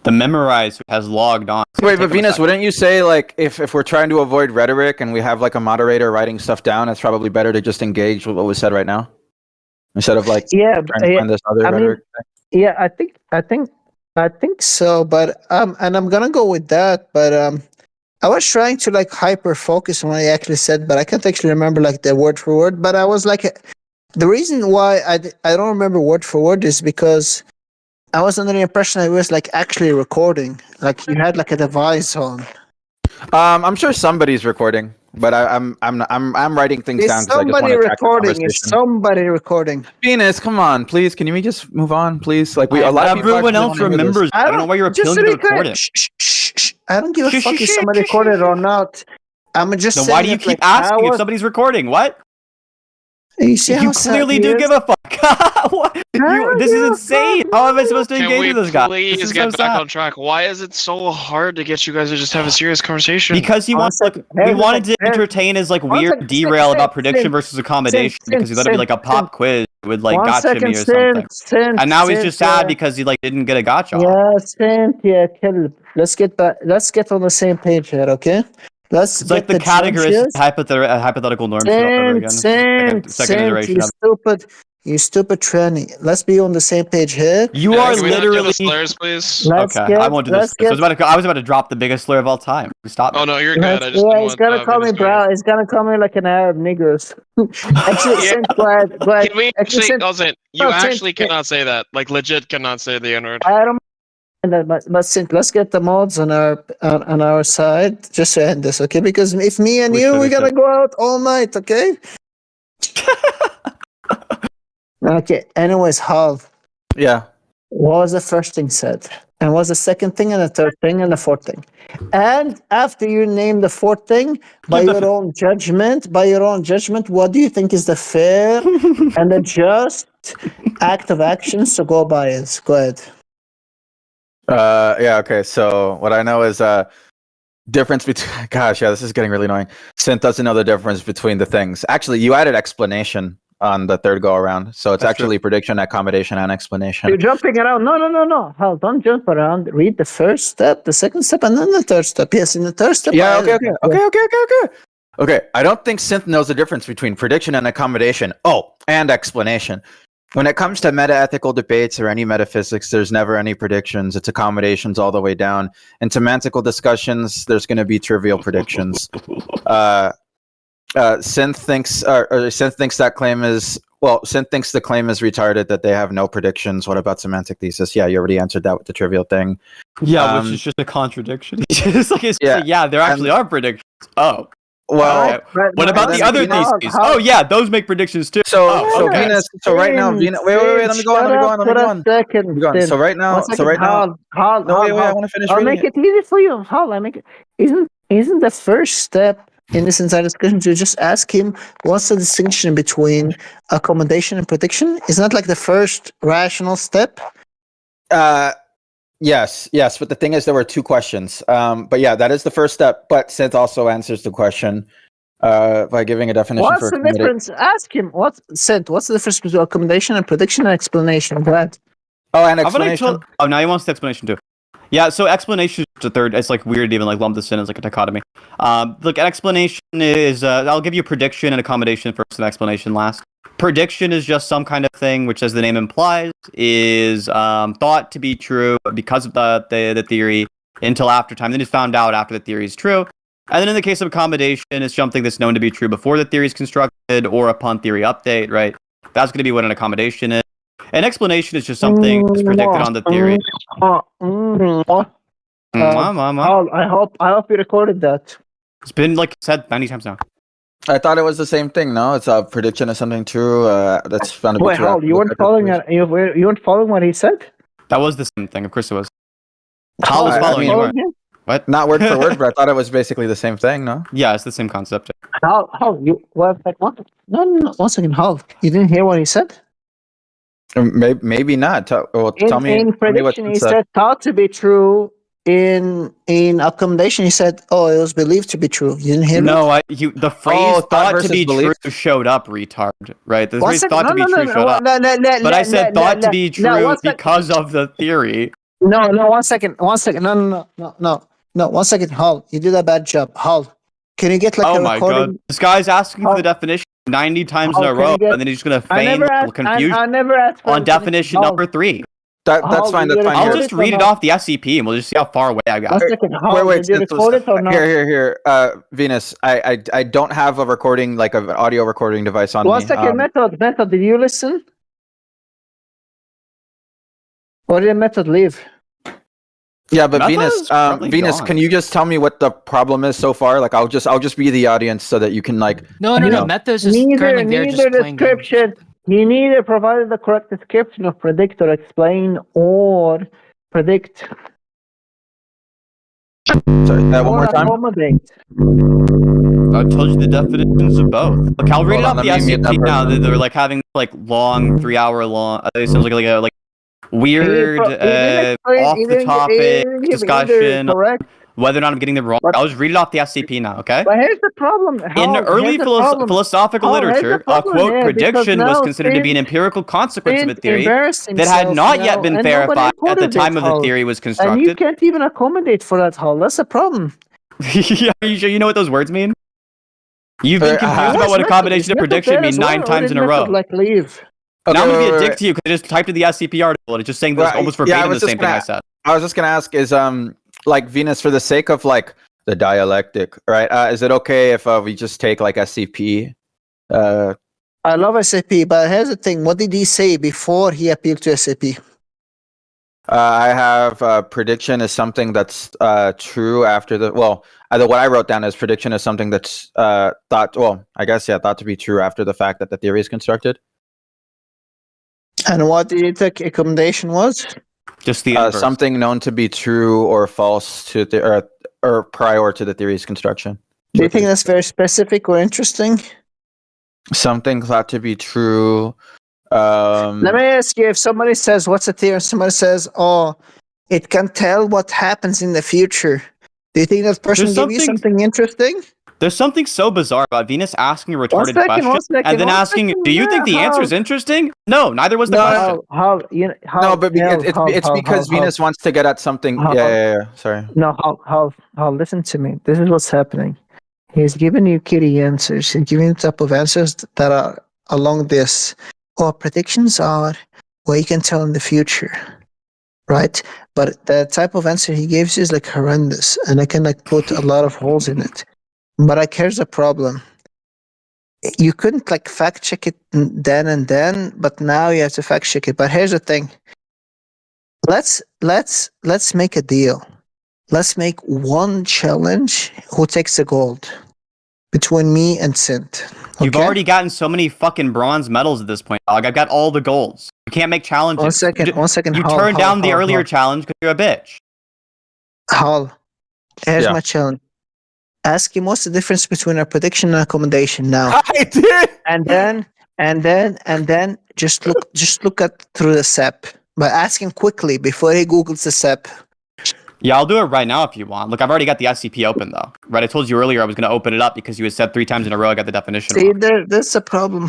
The memorize has logged on. It's gonna Wait, take but him a Venus, second. wouldn't you say like if we're trying to avoid rhetoric and we have like a moderator writing stuff down, it's probably better to just engage with what was said right now instead of like trying to find this other rhetoric? Yeah, I think so. But and I'm gonna go with that. But I was trying to like hyper focus on what I actually said, but I can't actually remember like the word for word. But I was like, the reason why I don't remember word for word is because I was under the impression I was like actually recording, like you had like a device on. I'm sure somebody's recording, but I'm writing things down. Is I just wanna somebody track the recording? Is conversation. somebody recording? Venus, come on, please. Can we just move on, please? Like a lot of people Everyone actually else wanna hear this. remembers. I don't know why you're just appealing to the clear, recording. I don't give a fuck if somebody recorded or not. I'm just Then saying. why do you keep asking if somebody's recording? What? You see You how sad clearly he do is? give a fuck. What? This is insane. How am I supposed to Can engage we with this guy? please This is get so back sad. on track? Why is it so hard to get you guys to just have a serious conversation? Because he wants like we wanted to entertain his like weird derail about prediction versus accommodation because he thought it'd be like a pop quiz would like 1 gotcha me second, or something. Sint, And now he's Sint, just sad because he like didn't get a gotcha. Yeah, Sint, yeah, kill. Let's get back. Let's get on the same page here, okay? Let's It's get like the categoristic hypothetical norm shit all over again. Second iteration of you stupid tranny. Let's be on the same page here. You Yeah, are can we not do literally. the slurs, please? Okay, I won't do this. I was about to drop the biggest slur of all time. Stop. Oh no, you're good. I just Yeah, didn't he's want, gonna call me Venus bro. He's gonna call me like an Arab niggers. Actually, Yeah. Sint, go ahead. Can we actually? Sint, Also, you no, Sint, actually cannot say that. Like legit, cannot say the N word. I don't mind that, but Sint, let's get the mods on our side just to end this, okay? Because if me and we're gonna go out all night, okay? Okay. Anyways, Halv. Yeah. What was the first thing said? And what was the second thing and the third thing and the fourth thing? And after you name the fourth thing, by your own judgment, what do you think is the fair and the just act of actions to go by is? Go ahead. Yeah, okay. So what I know is difference between gosh, yeah, this is getting really annoying. Sint doesn't know the difference between the things. Actually, you added explanation on the third go around. So it's actually prediction, accommodation, and explanation. You're jumping around. No. Hal, don't jump around. Read the first step, the second step, and then the third step. Yes, in the third step. Yeah, okay. I don't think Sint knows the difference between prediction and accommodation. Oh, and explanation. When it comes to meta-ethical debates or any metaphysics, there's never any predictions. It's accommodations all the way down. In semantical discussions, there's going to be trivial predictions. Sint thinks that claim is Sint thinks the claim is retarded that they have no predictions. What about semantic thesis? Yeah, you already answered that with the trivial thing. Yeah, which is just a contradiction. There actually are predictions. Oh. Well, what about the other theses? Oh yeah, those make predictions too. So Venus. So right now, Venus. Wait. Let me go on. So right now. Hal, no, wait. I want to finish. I'll make it easy for you. Hal, I make it. Isn't the first step in this entire discussion to just ask him what's the distinction between accommodation and prediction? Isn't that like the first rational step? Yes, but the thing is, there were two questions. But yeah, that is the first step. But Sint also answers the question by giving a definition. What's the difference? Ask him. What's the difference between accommodation and prediction and explanation? Go ahead. Oh, and explanation. Now he wants the explanation too. Yeah, so explanation is the third. It's like weird to even like lump this in as like a dichotomy. Look, an explanation is I'll give you prediction and accommodation first and explanation last. Prediction is just some kind of thing which, as the name implies, is thought to be true because of the theory until after time. Then it's found out after the theory is true. And then in the case of accommodation, it's something that's known to be true before the theory is constructed or upon theory update, right? That's going to be what an accommodation is. An explanation is just something that's predicted on the theory. I hope you recorded that. It's been like said many times now. I thought it was the same thing. No, it's a prediction of something true. That's found to be true. Wait, you weren't following it. You weren't following what he said. That was the same thing. Of course, it was. Hal was following you. What? Not word for word, but I thought it was basically the same thing. No. Yeah, it's the same concept. Hal, you what? No. 1 second, Hal. You didn't hear what he said? Maybe not. Tell me. In prediction, he said thought to be true. In accommodation, he said, "Oh, it was believed to be true." You didn't hear? No, the phrase "thought to be true" showed up, retard. Right? The phrase "thought to be true" showed up. But I said "thought to be true" because of the theory. No. 1 second. No. 1 second, Hal. You did a bad job, Hal. Can you get like a recording? God, this guy's asking for the definition 90 times in a row, and then he's just gonna feign confusion I never asked on definition number 3. That's fine. I'll just read it off the SCP, and we'll just see how far away I got. Wait. Did you record it or not? Here. Venus, I don't have a recording, like an audio recording device on me. 1 second, Method, did you listen? Or did Method leave? Yeah, but Venus, can you just tell me what the problem is so far? Like, I'll just be the audience so that you can like. No. Method's just currently there, just playing description. He neither provided the correct description of predict or explain or predict. Sorry, one more time. I told you the definitions of both. Look, I'll read it off the SCP now. They're like having like long, 3 hour long. It sounds like a weird, off the topic discussion. whether or not I'm getting them wrong. I'll just read it off the SCP now, okay? But here's the problem. In early philosophical literature, a quote prediction was considered to be an empirical consequence of a theory that had not yet been verified at the time of the theory was And you constructed. can't even accommodate for that, Hall. That's a problem. Are you sure you know what those words mean? You've been confused about what a combination of prediction mean 9 times in a row. Like leave. Now I'm gonna be a dick to you because I just typed in the SCP article and it's just saying this almost verbatim the same thing I said. I was just gonna ask, is like Venus, for the sake of like the dialectic, right? Is it okay if we just take like SCP? I love SCP, but here's the thing. What did he say before he appealed to SCP? I have prediction is something that's true after the what I wrote down is prediction is something that's thought to be true after the fact that the theory is constructed. And what did you think accommodation was? Just the something known to be true or false to the or prior to the theory's construction. Do you think that's very specific or interesting? Something thought to be true. Let me ask you, if somebody says, what's a theory? Somebody says, oh, it can tell what happens in the future. Do you think that person give you something interesting? There's something so bizarre about Venus asking a retarded question and then asking, do you think the answer is interesting? No, neither was the question. It's because Venus wants to get at something. Yeah. Sorry. No, Hal, listen to me. This is what's happening. He's giving you kitty answers. He's giving you the type of answers that are along this. Or predictions are what you can tell in the future, right? But the type of answer he gives is like horrendous, and I can like put a lot of holes in it. But like, here's a problem. You couldn't like fact check it then and then, but now you have to fact check it. But here's the thing. Let's make a deal. Let's make one challenge. Who takes the gold between me and Sinthe? Okay? You've already gotten so many fucking bronze medals at this point, dog. I've got all the golds. You can't make challenges. One second. You turned down the earlier challenge because you're a bitch. Hal, here's my challenge. Ask him what's the difference between a prediction and accommodation now. I did. And then just look at through the SEP. But ask him quickly before he Googles the SEP. Yeah, I'll do it right now if you want. Look, I've already got the SCP open though. Right, I told you earlier I was going to open it up because you had said 3 times in a row I got the definition wrong. See, there's a problem.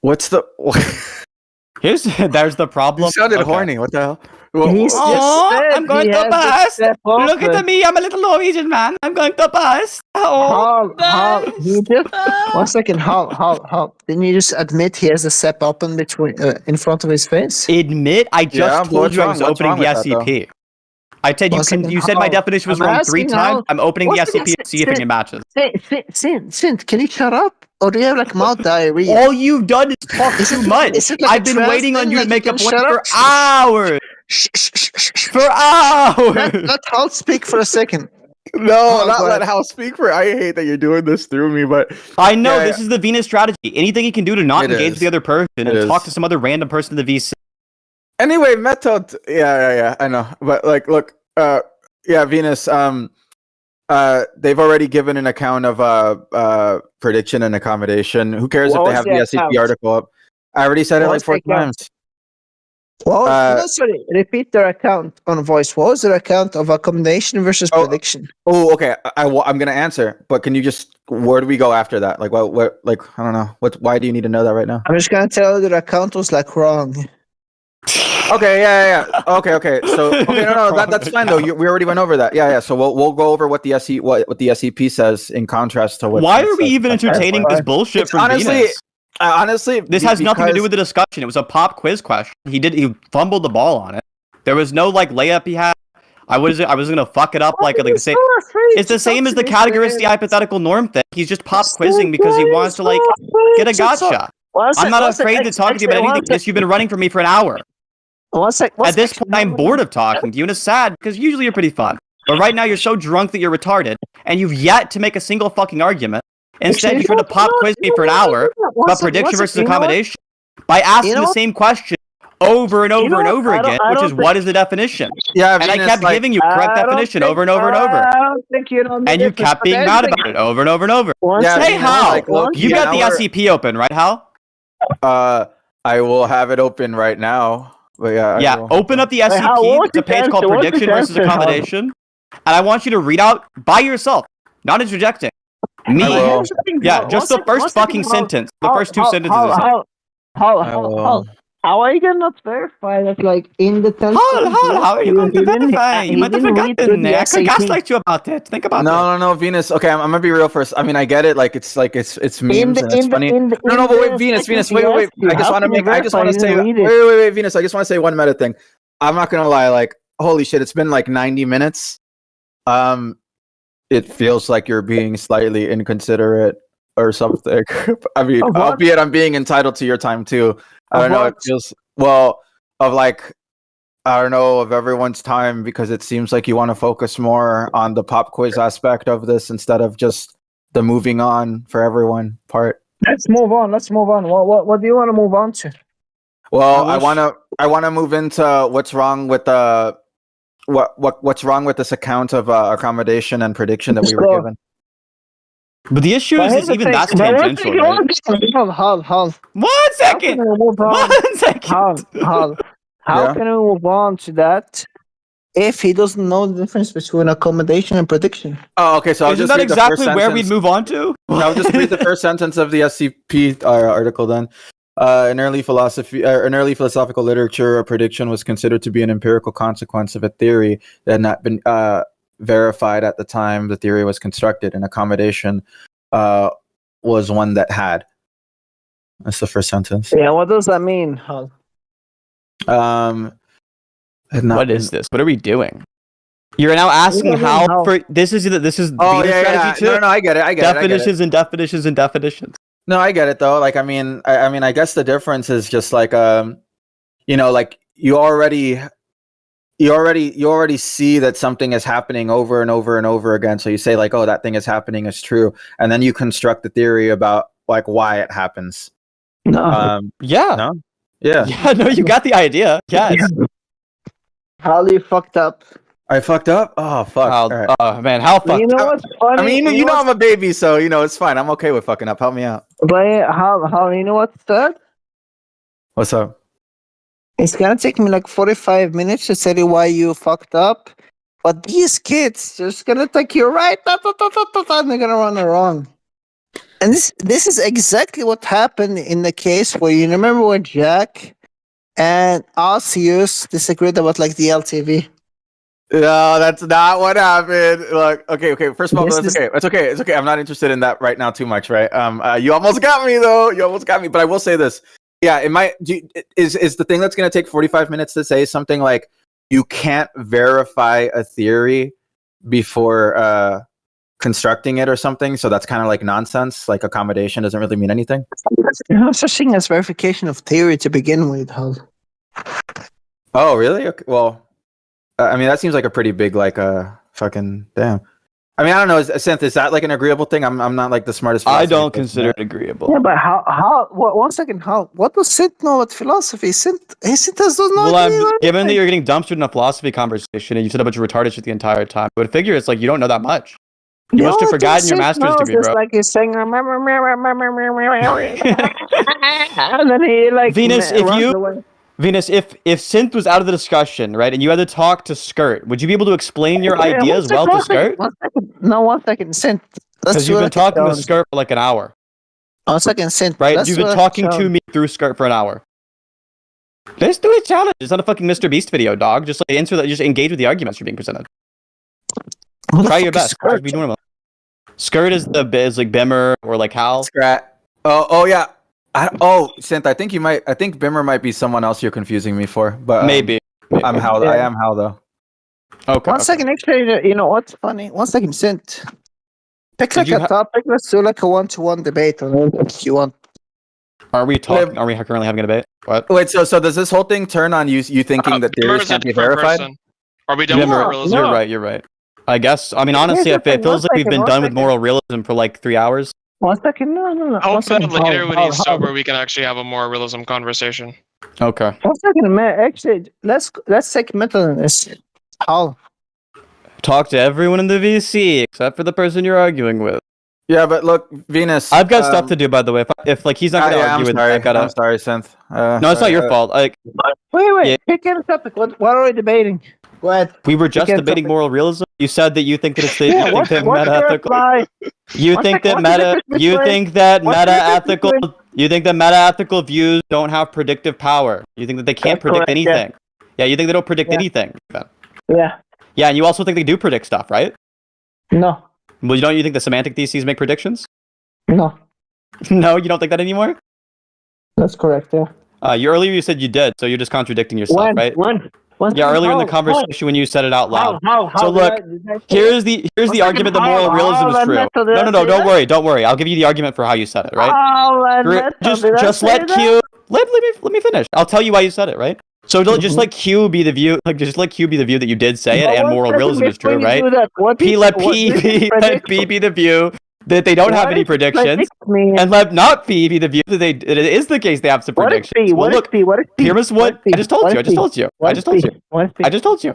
What's the? There's the problem. You sounded horny. What the hell? I'm going to bust. Look at me. I'm a little Norwegian man. I'm going to bust. Hal, you just 1 second. Hal. Didn't you just admit he has a SEP open in front of his face? Admit? I just told you I was opening the SCP. I said you said my definition was wrong 3 times. I'm opening the SCP to see if it matches. Sinthe, can you shut up? Or do you have like mouth diarrhea? All you've done is talk too much. I've been waiting on you to make a point for hours. For hours. Let Hal speak for a second. No, not let Hal speak for. I hate that you're doing this through me, but I know this is the Venus strategy. Anything you can do to not engage the other person and talk to some other random person in the VC. Anyway, method. Yeah, I know, but like, look, Venus. They've already given an account of prediction and accommodation. Who cares if they have the SCP article up? I already said it like 4 times. Well, sorry. Repeat their account on voice. What was their account of accommodation versus prediction? Oh, okay. I'm gonna answer, but can you just where do we go after that? Like, what? Like, I don't know. Why do you need to know that right now? I'm just gonna tell you their account was like wrong. Okay, yeah. Okay. So, no, that's fine though. We already went over that. Yeah. So we'll go over what the SCP says in contrast to what. Why are we even entertaining this bullshit from Venus? Honestly, this has nothing to do with the discussion. It was a pop quiz question. He fumbled the ball on it. There was no like layup he had. I was gonna fuck it up like the same. It's the same as the categoristic hypothetical norm thing. He's just pop quizzing because he wants to like get a gotcha. I'm not afraid to talk to you about anything because you've been running from me for an hour. At this point, I'm bored of talking to you, and it's sad because usually you're pretty fun. But right now, you're so drunk that you're retarded, and you've yet to make a single fucking argument. Instead, you try to pop quiz me for an hour about prediction versus accommodation by asking the same question over and over and over again, which is what is the definition? Yeah, and I kept giving you correct definition over and over and over. I don't think you know. And you kept being mad about it over and over and over. Hey, Hal, you got the SCP open, right, Hal? I will have it open right now. But open up the SCP. It's a page called prediction versus accommodation. and I want you to read out by yourself, not interjecting. Me. I will. Yeah, just the first fucking sentence. The first two sentences. How are you gonna not verify that? Like in the test. How are you going to verify? You might have forgotten. I could gaslight you about it. Think about it. No, Venus. Okay, I'm gonna be real first. I mean, I get it. Like it's memes and it's funny. No, but wait, Venus. Wait. I just want to say. Wait, Venus. I just want to say one meta thing. I'm not gonna lie. Like, holy shit, it's been like 90 minutes. It feels like you're being slightly inconsiderate or something. I mean, albeit I'm being entitled to your time too. I don't know. It feels of everyone's time, because it seems like you want to focus more on the pop quiz aspect of this instead of just the moving on for everyone part. Let's move on. What do you want to move on to? Well, I want to move into what's wrong with the what's wrong with this account of accommodation and prediction that we were given. But the issue is even that's tangential, right? Hold. 1 second. How can we move on to that if he doesn't know the difference between accommodation and prediction? Oh, okay. So isn't that exactly where we'd move on to? I'll just read the first sentence of the SCP article then. In early philosophical literature, a prediction was considered to be an empirical consequence of a theory that had not been verified at the time the theory was constructed. An accommodation was one that had. That's the first sentence. Yeah, what does that mean? What is this? What are we doing? You're now asking how for this is strategy too. No, I get it. Definitions and definitions. No, I get it though. Like, I mean, I guess the difference is just like, like you already see that something is happening over and over and over again. So you say like, oh, that thing is happening is true, and then you construct the theory about like why it happens. No. No. Yeah. No, you got the idea. Yeah. How you fucked up? I fucked up. Oh fuck! All right. Oh man, how fucked? You know what's funny? I mean, you know I'm a baby, so it's fine. I'm okay with fucking up. Help me out. But how you know what's that? What's up? It's gonna take me like 45 minutes to tell you why you fucked up. But these kids, they're just gonna take you right, and they're gonna run wrong. And this is exactly what happened in the case where you remember when Jack and Arceus disagreed about like the LTV. No, that's not what happened. Look, okay. First of all, it's okay. I'm not interested in that right now too much, right? You almost got me though. But I will say this. Yeah, it might. Is the thing that's going to take 45 minutes to say something like you can't verify a theory before constructing it or something? So that's kind of like nonsense. Like accommodation doesn't really mean anything. There's no such thing as verification of theory to begin with. Oh, really? Okay, well. I mean, that seems like a pretty big, like, fucking damn. I mean, I don't know. Sinthe, is that like an agreeable thing? I'm not like the smartest. I don't consider it agreeable. Yeah, but how? One second. What does Sinthe know about philosophy? Sinthe does not. Well, given that you're getting dumpstered in a philosophy conversation and you said a bunch of retarded shit the entire time, I would figure it's like you don't know that much. You must have forgotten your master's degree, bro. Like he's saying, and then he like Venus, if Sinthe was out of the discussion, right, and you had to talk to Skirt, would you be able to explain your idea as well to Skirt? 1 second. No, 1 second. Sinthe. Because you've been talking to Skirt for like an hour. 1 second, Sinthe. Right? You've been talking to me through Skirt for an hour. Let's do a challenge. It's not a fucking Mr. Beast video, dog. Just like just engage with the arguments you're being presented. Try your best. Skirt is like Bimmer or like Hal. Scrat. Oh yeah. Sinthe, I think Bimmer might be someone else you're confusing me for, but maybe. I am Hal though. Okay. 1 second, actually, you know what's funny? 1 second, Sinthe. Pick like a topic. Let's do like a 1-to-1 debate on it if you want. Are we currently having a debate? What? Wait, so does this whole thing turn on you thinking that theories can't be verified? Are we done with realism? You're right. I guess. I mean, honestly, it feels like we've been done with moral realism for like 3 hours. 1 second, no. I hope that later when he's sober, we can actually have a more realism conversation. Okay. 1 second, man. Actually, let's take mental on this. How? Talk to everyone in the VC except for the person you're arguing with. Yeah, but look, Venus. I've got stuff to do, by the way. If like he's not gonna argue with me, I'm sorry, Sinthe. No, it's not your fault. Like, wait. Pick a topic. What are we debating? Go ahead. We were just debating moral realism. You said that you think that it's the, Yeah, you what's think that your meta ethical. reply? You What's think the- that what's the meta. difference You between- think that what's the meta difference ethical. between- You think that meta ethical views don't have predictive power. You think that they can't That's predict correct, yeah. anything. Yeah, you think they don't predict Yeah. anything. Even. Yeah. Yeah, and you also think they do predict stuff, right? No. Well, you don't. You think the semantic theses make predictions? No. No, you don't think that anymore. That's correct. Yeah. Earlier you said you did, so you're just contradicting yourself, When? right? When? Yeah, earlier in the How? conversation when you said it out loud. How? So look, did I say here's the argument that moral realism is true. No, don't worry. I'll give you the argument for how you said it, right? Just let Q let me finish. I'll tell you why you said it, right? So just let Q be the view, just let Q be the view that you did say it, and moral realism is true, right? Let P be the view that they don't have any predictions, and let not P be the view that it is the case they have some predictions. What is P? Here's what I just told you. I just told you.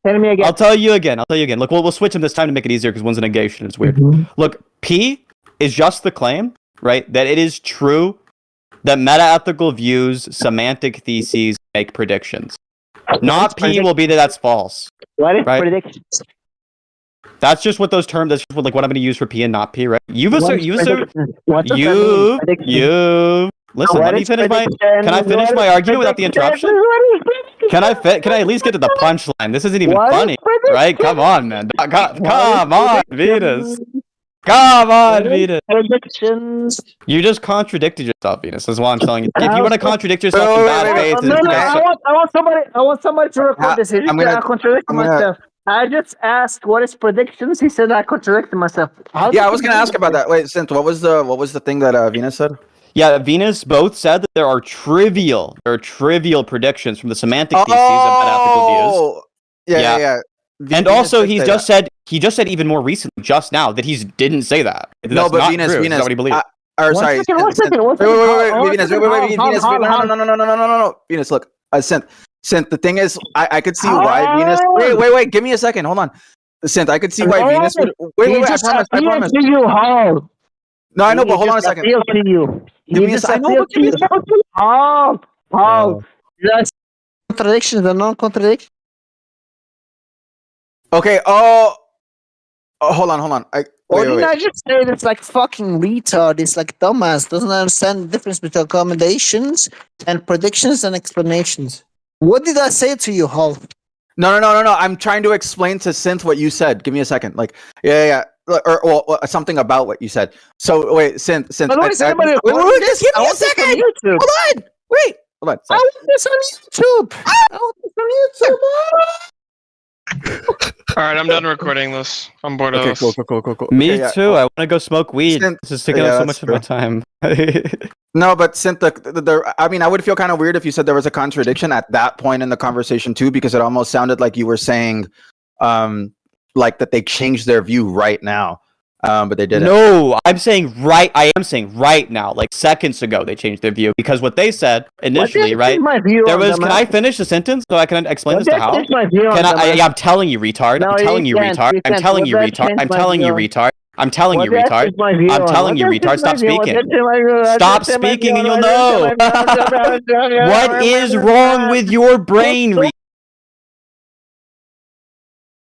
Tell me again. I'll tell you again. Look, we'll switch them this time to make it easier because one's a negation. It's weird. Look, P is just the claim, right, that it is true that meta-ethical views, semantic theses make predictions. Not P will be that that's false. What is right? predictions? That's just what those terms. That's just what I'm going to use for P and not P, right? Listen. Let me finish my. Can I finish my argument without the interruption? Can I at least get to the punchline? This isn't even funny, right? Come on, man. Come on, Venus. Come on, Venus. Predictions. You just contradicted yourself, Venus. That's why I'm telling you. If you want to contradict yourself in bad faith, I want somebody to record this. I'm gonna contradict myself. I just asked what is predictions. He said I contradicted myself. Yeah, I was gonna ask about that. Wait, Sinthe, what was the thing that Venus said? Yeah, Venus both said that there are trivial predictions from the semantic theses of ethical views. Yeah. And also, he just said even more recently, just now, that he didn't say that. No, but Venus, is that what he believes? Wait, Venus, no, Venus, look, Sinthe, the thing is, I could see why Venus. Wait, give me a second, hold on, Sinthe, I could see why Venus would. Wait, I promise. No, I know, but hold on a second. Give me a second. That's contradictions and non-contradictions. Okay. Hold on. Didn't I just say it's like fucking retard? It's like dumbass. Doesn't understand the difference between accommodations and predictions and explanations. What did I say to you, Hall? No. I'm trying to explain to Sinthe what you said. Give me a second. Like, yeah. Or something about what you said. So wait, Sinthe. Just give me a second. Hold on. Wait. Hold on. I want this on YouTube. All right, I'm done recording this. I'm bored of this. Cool. Me too. I want to go smoke weed. This is taking up so much of my time. No, but Sinthe, I mean, I would feel kind of weird if you said there was a contradiction at that point in the conversation too, because it almost sounded like you were saying, like that they changed their view right now, but they didn't. No, I am saying right now, like seconds ago, they changed their view because what they said initially, right? There was. Can I finish the sentence so I can explain this to how? I'm telling you, retard. I'm telling you, retard. I'm telling you, retard. I'm telling you, retard. I'm telling you, retard. I'm telling you, retard. Stop speaking. Stop speaking, and you'll know. What is wrong with your brain, retard?